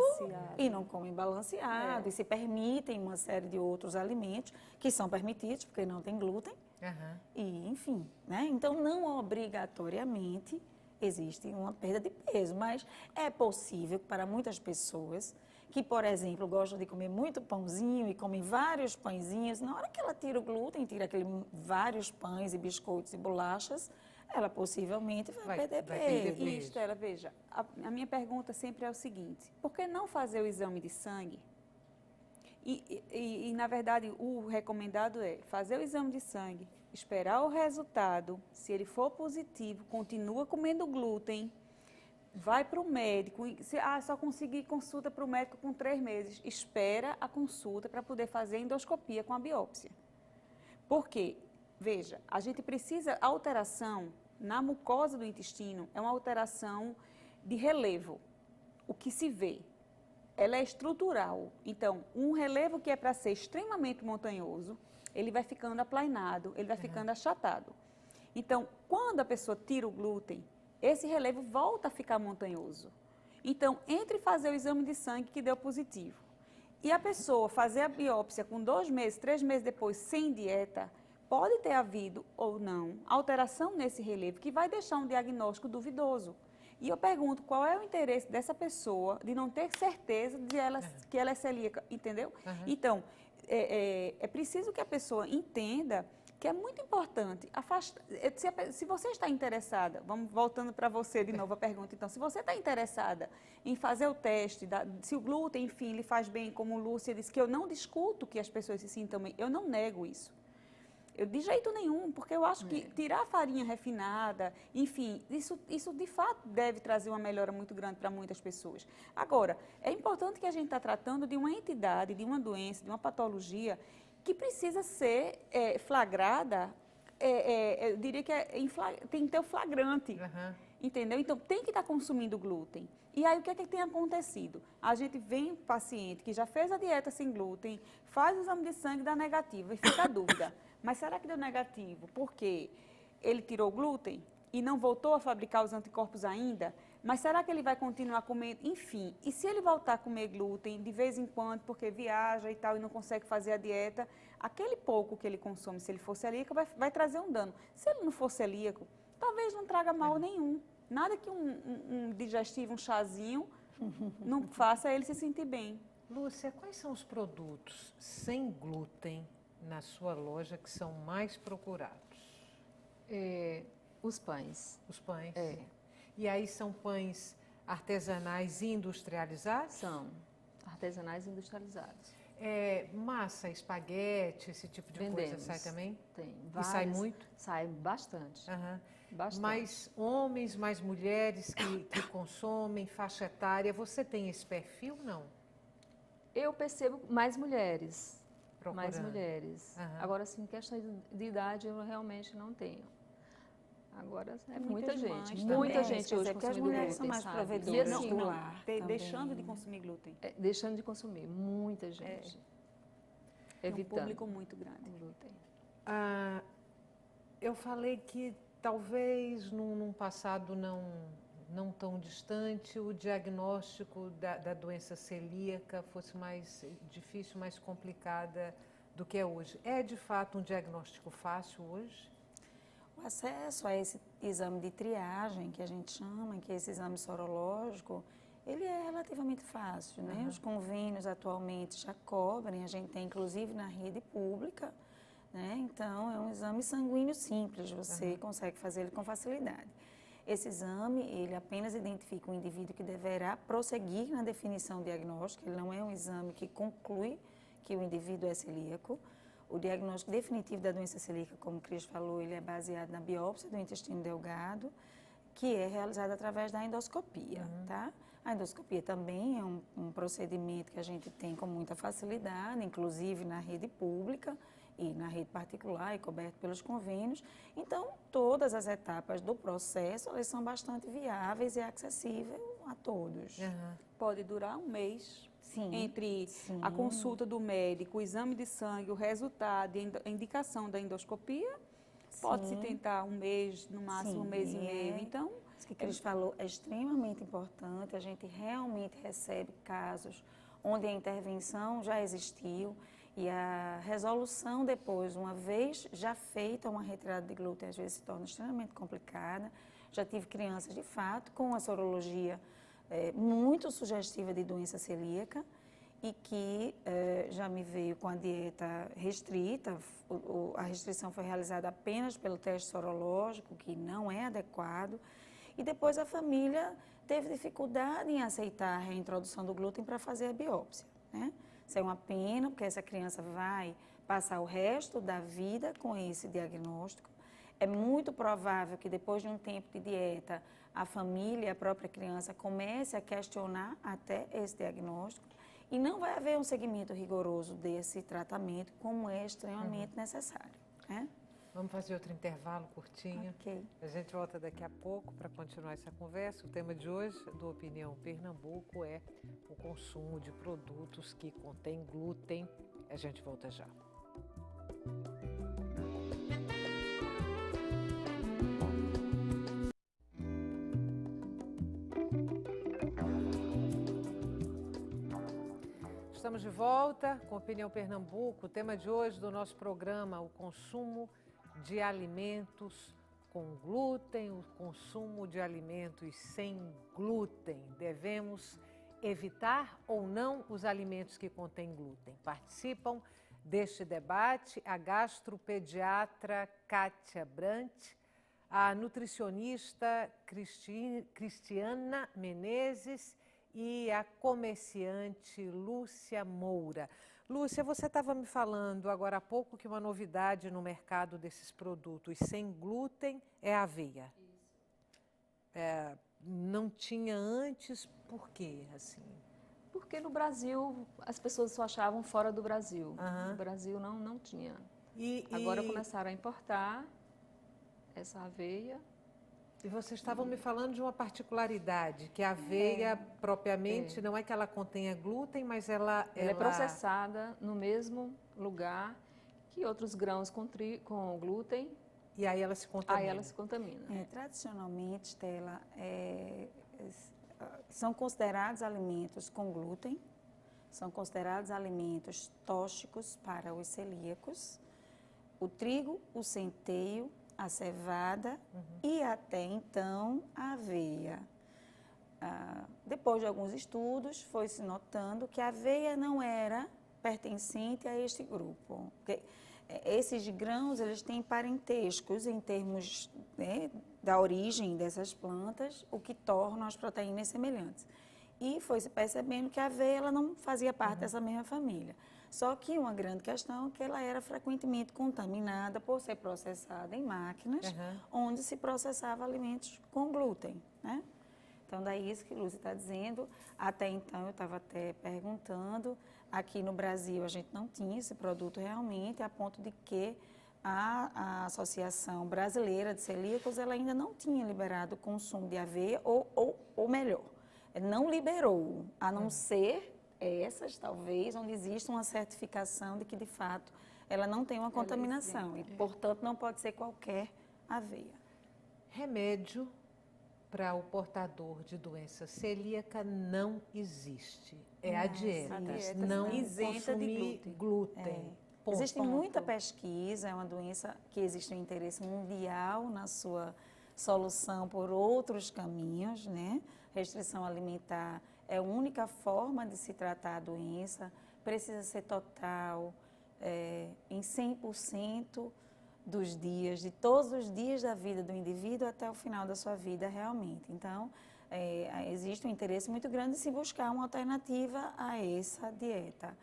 [SPEAKER 2] e não comem balanceado e se permitem uma série de outros alimentos que são permitidos porque não tem glúten. E, enfim, né? Então, não obrigatoriamente existe uma perda de peso, mas é possível para muitas pessoas que, por exemplo, gostam de comer muito pãozinho e comem vários pãezinhos, na hora que ela tira o glúten, tira vários pães e biscoitos e bolachas, ela possivelmente vai perder peso.
[SPEAKER 4] E, Estela, veja, a minha pergunta sempre é o seguinte: por que não fazer o exame de sangue? Na verdade, o recomendado é fazer o exame de sangue, esperar o resultado, se ele for positivo, continua comendo glúten, vai para o médico, só consegui consulta para o médico com 3 meses, espera a consulta para poder fazer a endoscopia com a biópsia. Por quê? Veja, a gente precisa, a alteração na mucosa do intestino é uma alteração de relevo, o que se vê. Ela é estrutural, então um relevo que é para ser extremamente montanhoso, ele vai ficando aplainado, ele vai ficando achatado. Então, quando a pessoa tira o glúten, esse relevo volta a ficar montanhoso. Então, entre fazer o exame de sangue que deu positivo e a pessoa fazer a biópsia com 2 meses, 3 meses depois, sem dieta, pode ter havido ou não alteração nesse relevo que vai deixar um diagnóstico duvidoso. E eu pergunto, qual é o interesse dessa pessoa de não ter certeza de que ela é celíaca, entendeu? Então, é preciso que a pessoa entenda que é muito importante. Se você está interessada, vamos voltando para você de novo a pergunta, então, se você está interessada em fazer o teste, se o glúten, enfim, lhe faz bem, como Lúcia disse, que eu não discuto que as pessoas se sintam bem, eu não nego isso. De jeito nenhum, porque eu acho que tirar a farinha refinada, enfim, isso de fato deve trazer uma melhora muito grande para muitas pessoas. Agora, é importante que a gente está tratando de uma entidade, de uma doença, de uma patologia que precisa ser flagrada, eu diria que tem que ter o flagrante, entendeu? Então, tem que estar consumindo glúten. E aí, o que é que tem acontecido? A gente vem paciente que já fez a dieta sem glúten, faz o exame de sangue, dá negativo, e fica a dúvida. Mas será que deu negativo? Porque ele tirou o glúten e não voltou a fabricar os anticorpos ainda? Mas será que ele vai continuar comendo? Enfim, e se ele voltar a comer glúten de vez em quando, porque viaja e tal e não consegue fazer a dieta, aquele pouco que ele consome, se ele for celíaco, vai trazer um dano. Se ele não for celíaco, talvez não traga mal nenhum. Nada que um digestivo, um chazinho, não faça ele se sentir bem.
[SPEAKER 1] Lúcia, quais são os produtos sem glúten na sua loja que são mais procurados?
[SPEAKER 3] Os pães.
[SPEAKER 1] Os pães? E aí são pães artesanais e industrializados?
[SPEAKER 3] São artesanais e industrializados.
[SPEAKER 1] Massa, espaguete, esse tipo de coisa sai também?
[SPEAKER 3] Tem.
[SPEAKER 1] E sai muito?
[SPEAKER 3] Sai bastante. Bastante.
[SPEAKER 1] Mais homens, mais mulheres que consomem, faixa etária. Você tem esse perfil, não?
[SPEAKER 3] Eu percebo mais mulheres.
[SPEAKER 1] Procurando.
[SPEAKER 3] Mais mulheres. Agora, assim, questão de idade, eu realmente não tenho. Agora, muita gente. Muita gente hoje
[SPEAKER 2] porque as
[SPEAKER 3] consumindo
[SPEAKER 2] mulheres são
[SPEAKER 3] glúten,
[SPEAKER 2] mais
[SPEAKER 3] sabe?
[SPEAKER 2] provedoras
[SPEAKER 3] E assim,
[SPEAKER 2] do lar.
[SPEAKER 4] Deixando de consumir glúten.
[SPEAKER 3] Deixando de consumir. Muita gente. Evitando.
[SPEAKER 4] Um público muito grande.
[SPEAKER 3] Glúten.
[SPEAKER 1] Eu falei que talvez num passado não tão distante o diagnóstico da doença celíaca fosse mais difícil, mais complicada do que é hoje. É de fato um diagnóstico fácil hoje?
[SPEAKER 2] O acesso a esse exame de triagem, que a gente chama, que é esse exame sorológico, Ele é relativamente fácil, né? Os convênios atualmente já cobrem, a gente tem inclusive na rede pública, né? Então, é um exame sanguíneo simples, você consegue fazer ele com facilidade. Esse exame, ele apenas identifica o indivíduo que deverá prosseguir na definição diagnóstica, ele não é um exame que conclui que o indivíduo é celíaco. O diagnóstico definitivo da doença celíaca, como o Cris falou, ele é baseado na biópsia do intestino delgado, que é realizada através da endoscopia, tá? A endoscopia também é um procedimento que a gente tem com muita facilidade, inclusive na rede pública e na rede particular e coberto pelos convênios. Então, todas as etapas do processo, elas são bastante viáveis e acessíveis a todos.
[SPEAKER 4] Pode durar um mês.
[SPEAKER 2] Sim,
[SPEAKER 4] Entre
[SPEAKER 2] sim.
[SPEAKER 4] a consulta do médico, o exame de sangue, o resultado e a indicação da endoscopia, pode-se tentar um mês, no máximo um mês e meio. Então,
[SPEAKER 2] isso que Cris falou é extremamente importante. A gente realmente recebe casos onde a intervenção já existiu e a resolução depois, uma vez já feita uma retirada de glúten, às vezes se torna extremamente complicada. Já tive crianças, de fato, com a sorologia muito sugestiva de doença celíaca e que já me veio com a dieta restrita. A restrição foi realizada apenas pelo teste sorológico, que não é adequado. E depois a família teve dificuldade em aceitar a reintrodução do glúten para fazer a biópsia, né? Isso é uma pena, porque essa criança vai passar o resto da vida com esse diagnóstico. É muito provável que depois de um tempo de dieta, a família, a própria criança, comece a questionar até esse diagnóstico e não vai haver um seguimento rigoroso desse tratamento, como é extremamente necessário, né?
[SPEAKER 1] Vamos fazer outro intervalo curtinho.
[SPEAKER 2] Ok.
[SPEAKER 1] A gente volta daqui a pouco para continuar essa conversa. O tema de hoje do Opinião Pernambuco é o consumo de produtos que contêm glúten. A gente volta já. Estamos de volta com Opinião Pernambuco. O tema de hoje do nosso programa, o consumo de alimentos com glúten, o consumo de alimentos sem glúten. Devemos evitar ou não os alimentos que contêm glúten? Participam deste debate a gastropediatra Kátia Brant, a nutricionista Cristiana Menezes e a comerciante Lúcia Moura. Lúcia, você estava me falando agora há pouco que uma novidade no mercado desses produtos sem glúten é a aveia. Isso. Não tinha antes, por quê? Assim?
[SPEAKER 3] Porque no Brasil as pessoas só achavam fora do Brasil. No Brasil não tinha. Agora começaram a importar essa aveia.
[SPEAKER 1] E vocês estavam me falando de uma particularidade, que a aveia propriamente não é que ela contenha glúten, mas ela
[SPEAKER 3] é processada no mesmo lugar que outros grãos com glúten.
[SPEAKER 1] E aí ela se contamina.
[SPEAKER 3] Aí ela se contamina.
[SPEAKER 2] Tradicionalmente, Stella, são considerados alimentos com glúten, são considerados alimentos tóxicos para os celíacos. O trigo, o centeio, a cevada e até então a aveia. Depois de alguns estudos, foi se notando que a aveia não era pertencente a este grupo. Porque esses grãos, eles têm parentescos em termos, né, da origem dessas plantas, o que torna as proteínas semelhantes. E foi se percebendo que a aveia ela não fazia parte dessa mesma família. Só que uma grande questão é que ela era frequentemente contaminada por ser processada em máquinas, onde se processava alimentos com glúten, né? Então, daí isso que Lúcia está dizendo. Até então, eu estava até perguntando, aqui no Brasil a gente não tinha esse produto realmente, a ponto de que a Associação Brasileira de Celíacos, ela ainda não tinha liberado o consumo de aveia, ou melhor, não liberou, a não ser essas, talvez, onde existe uma certificação de que, de fato, ela não tem uma contaminação e, portanto, não pode ser qualquer aveia.
[SPEAKER 1] Remédio para o portador de doença celíaca não existe. É a dieta, não
[SPEAKER 4] isenta de
[SPEAKER 1] glúten.
[SPEAKER 2] Existe muita pesquisa, é uma doença que existe um interesse mundial na sua solução por outros caminhos, né? Restrição alimentar é a única forma de se tratar a doença, precisa ser total, em 100% dos dias, de todos os dias da vida do indivíduo até o final da sua vida realmente. Então, existe um interesse muito grande em se buscar uma alternativa a essa dieta.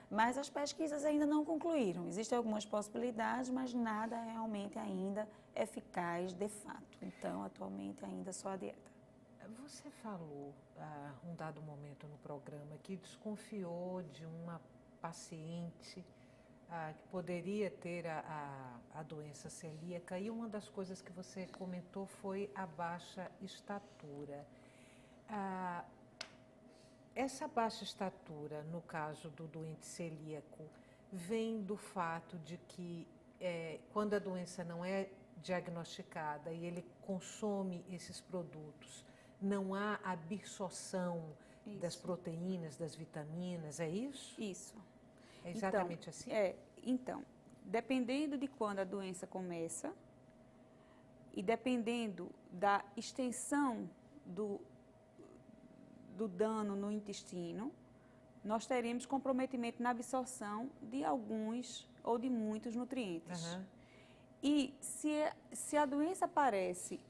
[SPEAKER 2] Mas as pesquisas ainda não concluíram. Existem algumas possibilidades, mas nada realmente ainda eficaz de fato. Então, atualmente, ainda só a dieta.
[SPEAKER 1] Você falou, um dado momento no programa, que desconfiou de uma paciente que poderia ter a doença celíaca, e uma das coisas que você comentou foi a baixa estatura. Essa baixa estatura, no caso do doente celíaco, vem do fato de que quando a doença não é diagnosticada e ele consome esses produtos, não há absorção das proteínas, das vitaminas, é isso?
[SPEAKER 4] Isso.
[SPEAKER 1] É exatamente assim?
[SPEAKER 4] Então, dependendo de quando a doença começa e dependendo da extensão do dano no intestino, nós teremos comprometimento na absorção de alguns ou de muitos nutrientes.
[SPEAKER 1] Uhum.
[SPEAKER 4] E se a doença aparece,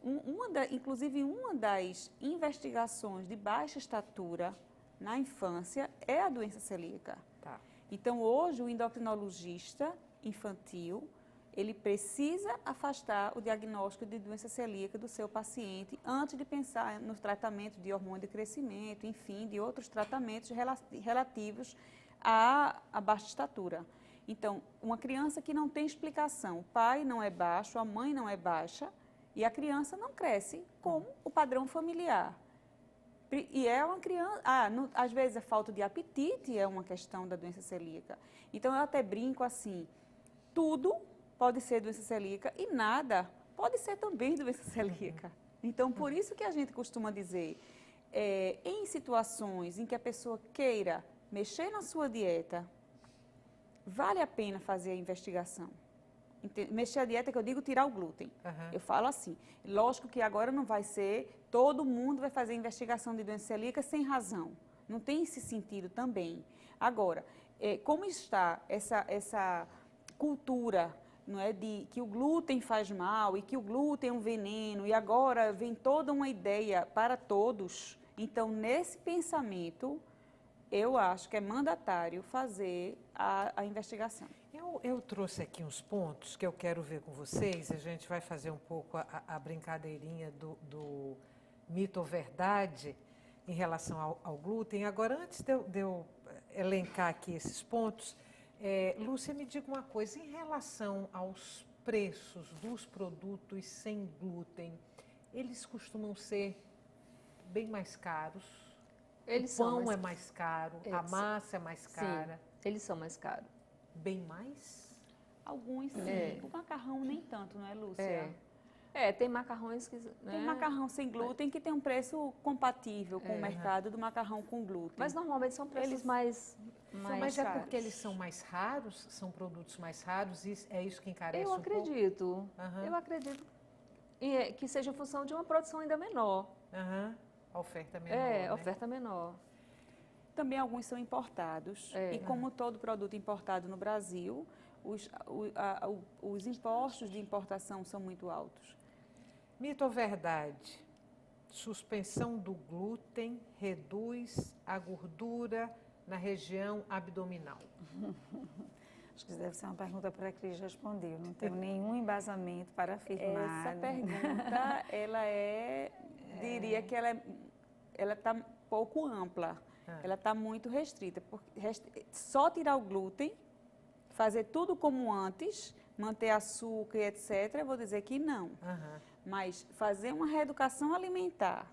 [SPEAKER 4] inclusive uma das investigações de baixa estatura na infância é a doença celíaca.
[SPEAKER 1] Tá.
[SPEAKER 4] Então, hoje, o endocrinologista infantil, ele precisa afastar o diagnóstico de doença celíaca do seu paciente antes de pensar no tratamento de hormônio de crescimento, enfim, de outros tratamentos relativos à baixa estatura. Então, uma criança que não tem explicação, o pai não é baixo, a mãe não é baixa, e a criança não cresce com o padrão familiar. E é uma criança, às vezes a falta de apetite é uma questão da doença celíaca. Então, eu até brinco assim, tudo pode ser doença celíaca e nada pode ser também doença celíaca. Então, por isso que a gente costuma dizer, em situações em que a pessoa queira mexer na sua dieta, vale a pena fazer a investigação. Mexer a dieta, que eu digo tirar o glúten.
[SPEAKER 1] Uhum.
[SPEAKER 4] Eu falo assim, lógico que agora não vai ser, todo mundo vai fazer investigação de doença celíaca sem razão. Não tem esse sentido também. Agora, como está essa cultura, não é, de que o glúten faz mal e que o glúten é um veneno, e agora vem toda uma ideia para todos. Então, nesse pensamento, eu acho que é mandatário fazer a investigação.
[SPEAKER 1] Eu trouxe aqui uns pontos que eu quero ver com vocês. A gente vai fazer um pouco a brincadeirinha do mito ou verdade em relação ao glúten. Agora, antes de eu elencar aqui esses pontos, Lúcia, me diga uma coisa, em relação aos preços dos produtos sem glúten, eles costumam ser bem mais caros? O pão é mais caro, a massa é mais cara?
[SPEAKER 3] Sim, eles são mais caros.
[SPEAKER 1] Bem mais?
[SPEAKER 4] Alguns sim. O macarrão nem tanto, não é, Lúcia?
[SPEAKER 3] Tem macarrões que...
[SPEAKER 4] Tem macarrão sem glúten que tem um preço compatível com o mercado do macarrão com glúten.
[SPEAKER 3] Mas normalmente são preços mais
[SPEAKER 1] Mas
[SPEAKER 3] caros.
[SPEAKER 1] é porque eles são mais raros, são produtos mais raros, e é isso que encarece
[SPEAKER 3] Eu
[SPEAKER 1] um pouco?
[SPEAKER 3] Eu acredito que seja em função de uma produção ainda menor.
[SPEAKER 1] A oferta menor, né?
[SPEAKER 3] Oferta menor.
[SPEAKER 4] Também alguns são importados. E como todo produto importado no Brasil, os impostos de importação são muito altos.
[SPEAKER 1] Mito ou verdade? Suspensão do glúten reduz a gordura na região abdominal.
[SPEAKER 2] Acho que isso deve ser uma pergunta para a Cris responder. Eu não tenho nenhum embasamento para afirmar.
[SPEAKER 4] Essa pergunta, diria que ela está pouco ampla. Ela está muito restrita. Só tirar o glúten, fazer tudo como antes, manter açúcar e etc., eu vou dizer que não. Mas fazer uma reeducação alimentar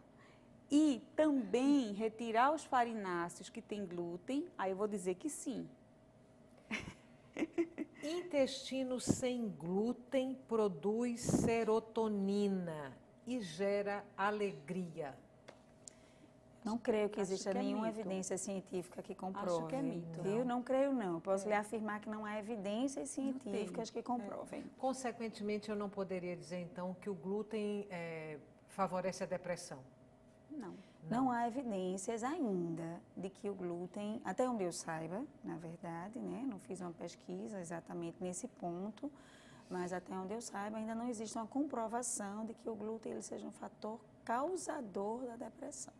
[SPEAKER 4] e também retirar os farináceos que têm glúten, aí eu vou dizer que sim.
[SPEAKER 1] Intestino sem glúten produz serotonina e gera alegria.
[SPEAKER 2] Não creio que exista nenhuma
[SPEAKER 4] mito.
[SPEAKER 2] Evidência científica que comprove.
[SPEAKER 4] Acho que é mito.
[SPEAKER 2] Viu? Não creio, não. Posso lhe afirmar que não há evidências científicas que comprovem.
[SPEAKER 1] Consequentemente, eu não poderia dizer, então, que o glúten favorece a depressão.
[SPEAKER 4] Não.
[SPEAKER 2] Não há evidências ainda de que o glúten, até onde eu saiba, na verdade, né? Não fiz uma pesquisa exatamente nesse ponto, mas até onde eu saiba ainda não existe uma comprovação de que o glúten ele seja um fator causador da depressão.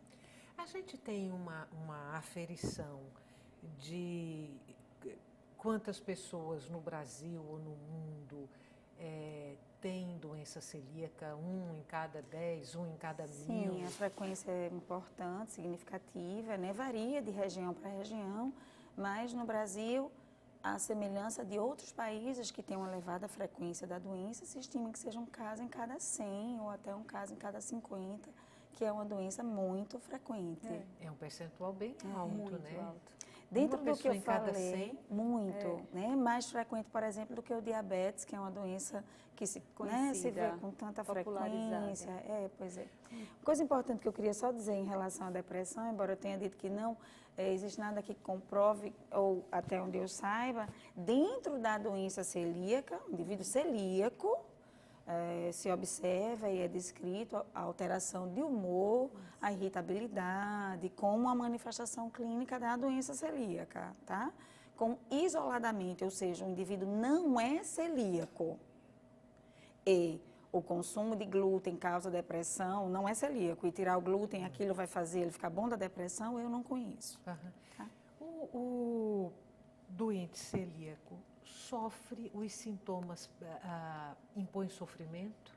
[SPEAKER 1] A gente tem uma aferição de quantas pessoas no Brasil ou no mundo têm doença celíaca, 1 em cada 10, 1 em cada 1000?
[SPEAKER 2] Sim, a frequência é importante, significativa, né? Varia de região para região, mas no Brasil, à semelhança de outros países que têm uma elevada frequência da doença, se estima que seja um caso em cada 100 ou até um caso em cada 50, que é uma doença muito frequente.
[SPEAKER 1] É um percentual bem alto,
[SPEAKER 4] muito
[SPEAKER 1] né?
[SPEAKER 4] alto.
[SPEAKER 2] Dentro
[SPEAKER 1] Uma
[SPEAKER 2] do que eu
[SPEAKER 1] pessoa em cada
[SPEAKER 2] falei,
[SPEAKER 1] 100?
[SPEAKER 2] muito, né? Mais frequente, por exemplo, do que o diabetes, que é uma doença que se, né, se vê
[SPEAKER 4] Conhecida,
[SPEAKER 2] com tanta
[SPEAKER 4] popularizada.
[SPEAKER 2] frequência. Pois é. Coisa importante que eu queria só dizer em relação à depressão, embora eu tenha dito que não existe nada que comprove, ou até onde eu saiba, dentro da doença celíaca, o indivíduo celíaco, se observa e é descrito a alteração de humor, a irritabilidade, como uma manifestação clínica da doença celíaca, tá? Com isoladamente, ou seja, o indivíduo não é celíaco e o consumo de glúten causa depressão, não é celíaco, e tirar o glúten, aquilo vai fazer ele ficar bom da depressão, eu não conheço.
[SPEAKER 1] Aham.
[SPEAKER 2] Tá?
[SPEAKER 1] O doente celíaco sofre os sintomas, impõe sofrimento?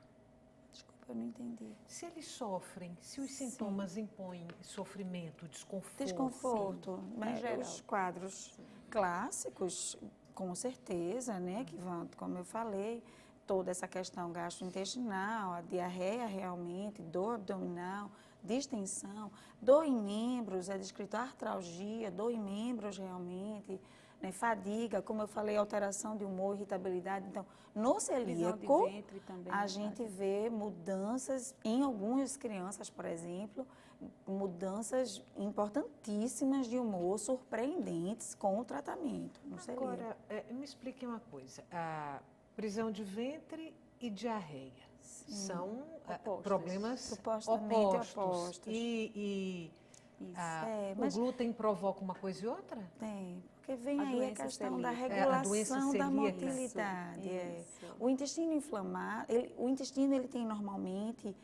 [SPEAKER 2] Desculpa, eu não entendi.
[SPEAKER 1] Se eles sofrem, se os sintomas impõem sofrimento, desconforto.
[SPEAKER 2] Desconforto, mas
[SPEAKER 4] geral.
[SPEAKER 2] os quadros clássicos, com certeza, né, que vão, como eu falei, toda essa questão gastrointestinal, a diarreia realmente, dor abdominal, distensão, dor em membros, é descrito artralgia, dor em membros realmente, né, fadiga, como eu falei, alteração de humor, irritabilidade. Então, no
[SPEAKER 4] Prisão de
[SPEAKER 2] celíaco,
[SPEAKER 4] ventre também,
[SPEAKER 2] a
[SPEAKER 4] né,
[SPEAKER 2] gente vê mudanças, em algumas crianças, por exemplo, mudanças importantíssimas de humor, surpreendentes com o tratamento no celíaco.
[SPEAKER 1] Agora, me explique uma coisa. A prisão de ventre e diarreia são
[SPEAKER 4] Opostos.
[SPEAKER 1] problemas
[SPEAKER 2] Supostamente opostos.
[SPEAKER 1] E
[SPEAKER 4] Isso.
[SPEAKER 2] Mas
[SPEAKER 1] o glúten provoca uma coisa e outra?
[SPEAKER 2] tem, porque vem
[SPEAKER 4] A
[SPEAKER 2] aí a
[SPEAKER 4] doença
[SPEAKER 2] questão da
[SPEAKER 4] celíaca.
[SPEAKER 1] A doença
[SPEAKER 2] regulação da
[SPEAKER 1] celíaca.
[SPEAKER 2] motilidade.
[SPEAKER 4] Isso.
[SPEAKER 2] O intestino inflamado, o intestino ele tem normalmente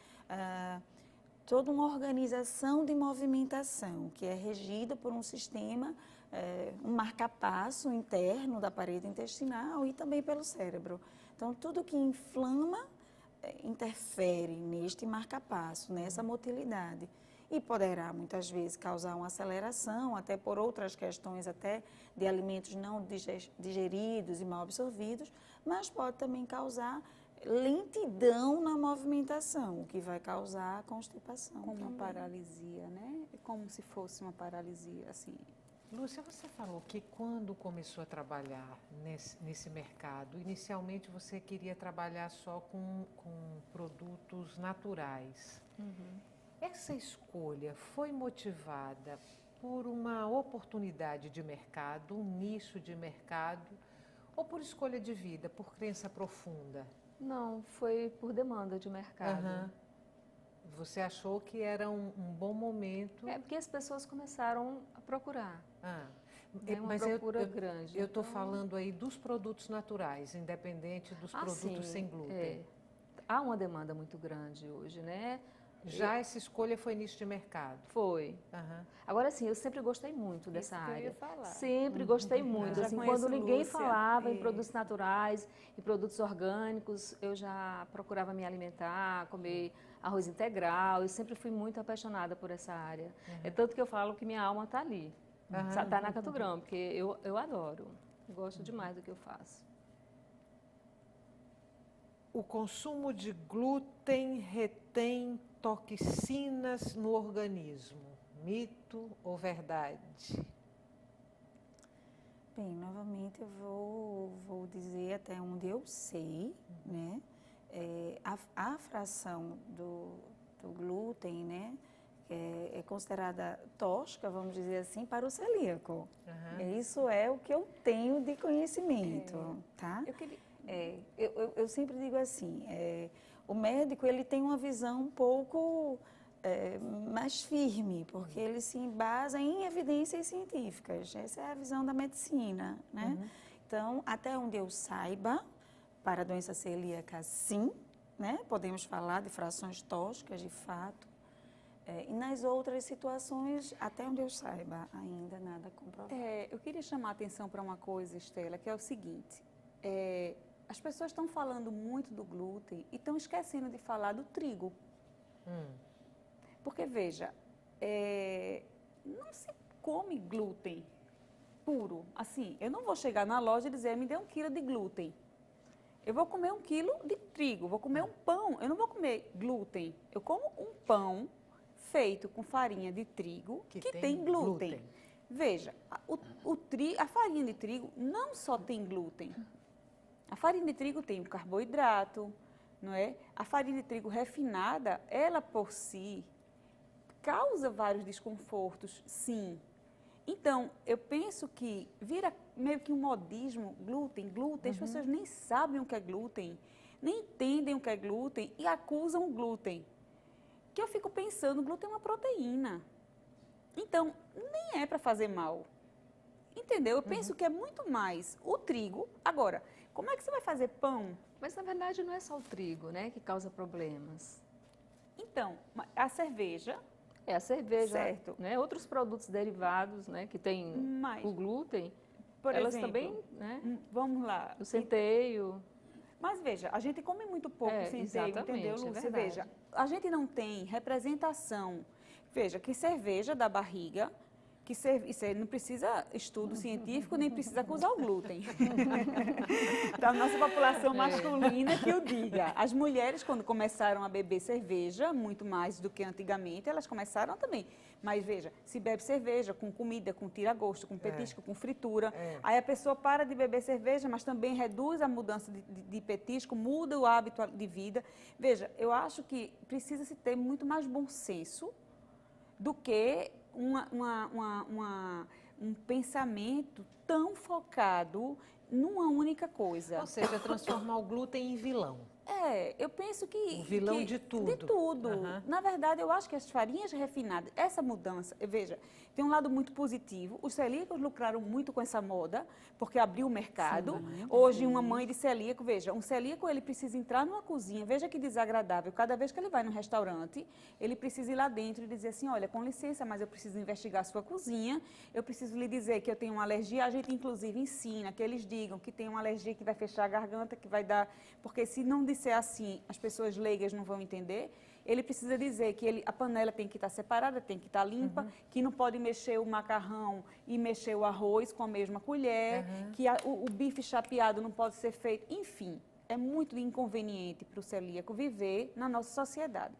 [SPEAKER 2] toda uma organização de movimentação que é regida por um sistema, um marcapasso interno da parede intestinal e também pelo cérebro. Então, tudo que inflama interfere neste marcapasso, nessa motilidade. E poderá, muitas vezes, causar uma aceleração, até por outras questões, até de alimentos não digeridos e mal absorvidos, mas pode também causar lentidão na movimentação, o que vai causar constipação.
[SPEAKER 4] Como uma
[SPEAKER 2] também.
[SPEAKER 4] paralisia, né? É como se fosse uma paralisia, assim.
[SPEAKER 1] Lúcia, você falou que quando começou a trabalhar nesse mercado, inicialmente você queria trabalhar só com produtos naturais. Essa escolha foi motivada por uma oportunidade de mercado, um nicho de mercado, ou por escolha de vida, por crença profunda?
[SPEAKER 3] Não, foi por demanda de mercado.
[SPEAKER 1] Aham. Você achou que era um bom momento?
[SPEAKER 3] É porque as pessoas começaram a procurar.
[SPEAKER 1] É,
[SPEAKER 3] Uma
[SPEAKER 1] mas
[SPEAKER 3] procura grande.
[SPEAKER 1] Eu estou
[SPEAKER 3] Então,
[SPEAKER 1] falando aí dos produtos naturais, independente dos produtos
[SPEAKER 3] sim,
[SPEAKER 1] sem glúten.
[SPEAKER 3] Há uma demanda muito grande hoje, né?
[SPEAKER 1] Já essa escolha foi nicho de mercado?
[SPEAKER 3] Foi.
[SPEAKER 1] Aham.
[SPEAKER 3] Agora, sim, eu sempre gostei muito dessa
[SPEAKER 4] Isso que eu
[SPEAKER 3] área.
[SPEAKER 4] ia falar.
[SPEAKER 3] Sempre gostei muito.
[SPEAKER 4] Já
[SPEAKER 3] Assim,
[SPEAKER 4] conheço
[SPEAKER 3] quando ninguém
[SPEAKER 4] Lúcia,
[SPEAKER 3] falava em produtos naturais, em produtos orgânicos, eu já procurava me alimentar, comer arroz integral. Eu sempre fui muito apaixonada por essa área. É tanto que eu falo que minha alma está ali. Está na Canto Grão, porque eu adoro. Eu gosto demais do que eu faço.
[SPEAKER 1] O consumo de glúten retém toxinas no organismo. Mito ou verdade?
[SPEAKER 2] Bem, novamente eu vou dizer até onde eu sei, né? A fração do glúten, né? É considerada tóxica, vamos dizer assim, para o celíaco. Isso é o que eu tenho de conhecimento, tá?
[SPEAKER 4] Eu queria...
[SPEAKER 2] Eu sempre digo assim, o médico ele tem uma visão um pouco mais firme, porque ele se embasa em evidências científicas. Essa é a visão da medicina, né? Então, até onde eu saiba, para a doença celíaca, sim, né? Podemos falar de frações tóxicas, de fato. E nas outras situações, até onde eu saiba, ainda nada comprovado.
[SPEAKER 4] Eu queria chamar a atenção para uma coisa, Estela, que é o seguinte. As pessoas estão falando muito do glúten e estão esquecendo de falar do trigo. Porque, veja, não se come glúten puro. Assim, eu não vou chegar na loja e dizer, me dê 1 quilo de glúten. Eu vou comer 1 quilo de trigo, vou comer um pão. Eu não vou comer glúten. Eu como um pão feito com farinha de trigo que tem glúten. Veja, a farinha de trigo não só tem glúten. A farinha de trigo tem um carboidrato, não é? A farinha de trigo refinada, ela por si causa vários desconfortos, sim. Então, eu penso que vira meio que um modismo, glúten, as pessoas nem sabem o que é glúten, nem entendem o que é glúten e acusam o glúten. Que eu fico pensando, glúten é uma proteína. Então, nem é para fazer mal. Entendeu? Eu penso que é muito mais o trigo. Agora, como é que você vai fazer pão?
[SPEAKER 3] Mas, na verdade, não é só o trigo, né, que causa problemas.
[SPEAKER 4] Então, a cerveja...
[SPEAKER 3] A cerveja,
[SPEAKER 4] certo,
[SPEAKER 3] né, outros produtos derivados, né, que tem o glúten,
[SPEAKER 4] por
[SPEAKER 3] elas
[SPEAKER 4] exemplo,
[SPEAKER 3] também, né?
[SPEAKER 4] Vamos lá.
[SPEAKER 3] O centeio.
[SPEAKER 4] Mas veja, a gente come muito pouco centeio, entendeu, Lúcia? Veja, a gente não tem representação. Veja, que cerveja da barriga, isso não precisa estudo científico, nem precisa acusar o glúten. Da nossa população masculina que o diga. As mulheres, quando começaram a beber cerveja, muito mais do que antigamente, elas começaram também. Mas veja, se bebe cerveja com comida, com tira-gosto, com petisco, com fritura, aí a pessoa para de beber cerveja, mas também reduz a mudança de petisco, muda o hábito de vida. Veja, eu acho que precisa se ter muito mais bom senso do que um pensamento tão focado numa única coisa.
[SPEAKER 1] Ou seja, transformar o glúten em vilão.
[SPEAKER 4] Eu penso que...
[SPEAKER 1] O vilão de tudo.
[SPEAKER 4] De tudo. Na verdade, eu acho que as farinhas refinadas, essa mudança, veja, tem um lado muito positivo. Os celíacos lucraram muito com essa moda, porque abriu o mercado. Hoje, uma mãe de celíaco, veja, um celíaco, ele precisa entrar numa cozinha, veja que desagradável. Cada vez que ele vai num restaurante, ele precisa ir lá dentro e dizer assim, olha, com licença, mas eu preciso investigar a sua cozinha, eu preciso lhe dizer que eu tenho uma alergia. A gente, inclusive, ensina que eles digam que tem uma alergia que vai fechar a garganta, que vai dar... Porque se não disser assim, as pessoas leigas não vão entender. Ele precisa dizer que a panela tem que estar separada, tem que estar limpa, que não pode mexer o macarrão e mexer o arroz com a mesma colher, que o bife chapeado não pode ser feito. Enfim, é muito inconveniente para o celíaco viver na nossa sociedade.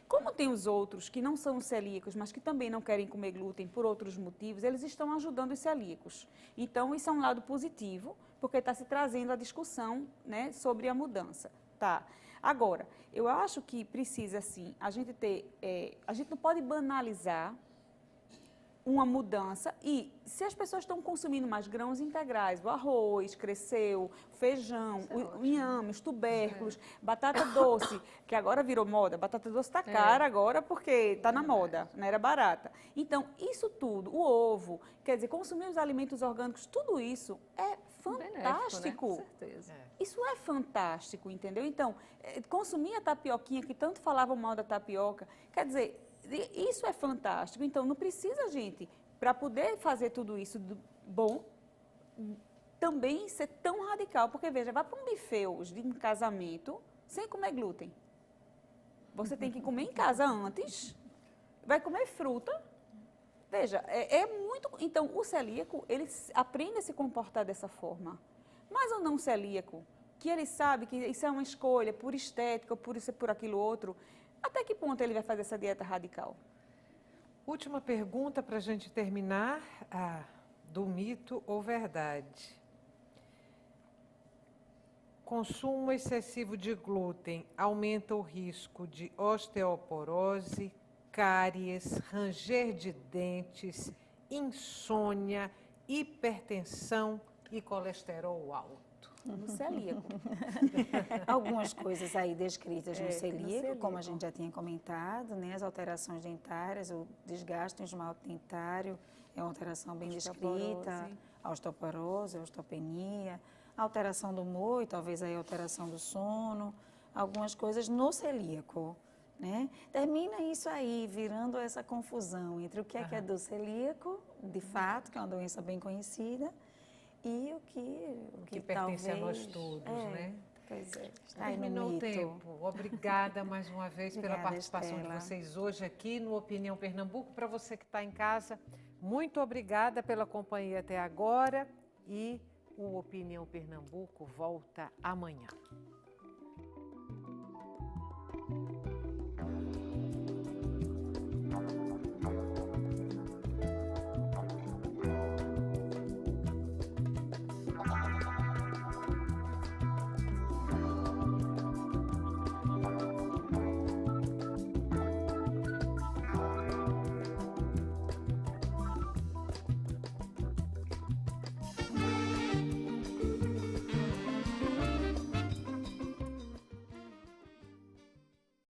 [SPEAKER 4] Como tem os outros que não são celíacos, mas que também não querem comer glúten por outros motivos, eles estão ajudando os celíacos. Então, isso é um lado positivo, porque está se trazendo a discussão, né, sobre a mudança. Tá. Agora, eu acho que precisa, assim, a gente não pode banalizar uma mudança e se as pessoas estão consumindo mais grãos integrais, o arroz cresceu, feijão, o inhame, os tubérculos, batata doce, que agora virou moda, batata doce está cara agora porque está na moda, não era barata. Então, isso tudo, o ovo, quer dizer, consumir os alimentos orgânicos, tudo isso é fantástico.
[SPEAKER 3] Benéfico, né? Com certeza.
[SPEAKER 4] Isso é fantástico, entendeu? Então, consumir a tapioquinha, que tanto falavam mal da tapioca, quer dizer, isso é fantástico. Então, não precisa, gente, para poder fazer tudo isso bom, também ser tão radical. Porque, veja, vai para um buffet hoje de um casamento sem comer glúten. Você tem que comer em casa antes, vai comer fruta. Veja, é muito... Então, o celíaco, ele aprende a se comportar dessa forma. Mas o não celíaco, que ele sabe que isso é uma escolha por estética, ou por isso, por aquilo outro, até que ponto ele vai fazer essa dieta radical?
[SPEAKER 1] Última pergunta para a gente terminar, do mito ou verdade. Consumo excessivo de glúten aumenta o risco de osteoporose, cáries, ranger de dentes, insônia, hipertensão e colesterol alto.
[SPEAKER 4] no celíaco.
[SPEAKER 2] Algumas coisas aí descritas no celíaco,
[SPEAKER 4] celíaco.
[SPEAKER 2] como a gente já tinha comentado, né? As alterações dentárias, o desgaste no esmalte dentário é uma alteração bem descrita, a osteoporose, a osteopenia, a alteração do humor e talvez aí a alteração do sono, algumas coisas no celíaco, né? Termina isso aí, virando essa confusão entre o que é do celíaco, de fato, que é uma doença bem conhecida, e o que
[SPEAKER 1] pertence
[SPEAKER 2] talvez,
[SPEAKER 1] a nós todos, né?
[SPEAKER 2] Pois é. Está aí no
[SPEAKER 1] Terminou o
[SPEAKER 2] mito.
[SPEAKER 1] tempo. Obrigada mais uma vez pela
[SPEAKER 2] Obrigada,
[SPEAKER 1] participação
[SPEAKER 2] Estela.
[SPEAKER 1] de vocês hoje aqui no Opinião Pernambuco. Para você que está em casa, muito obrigada pela companhia até agora e o Opinião Pernambuco volta amanhã.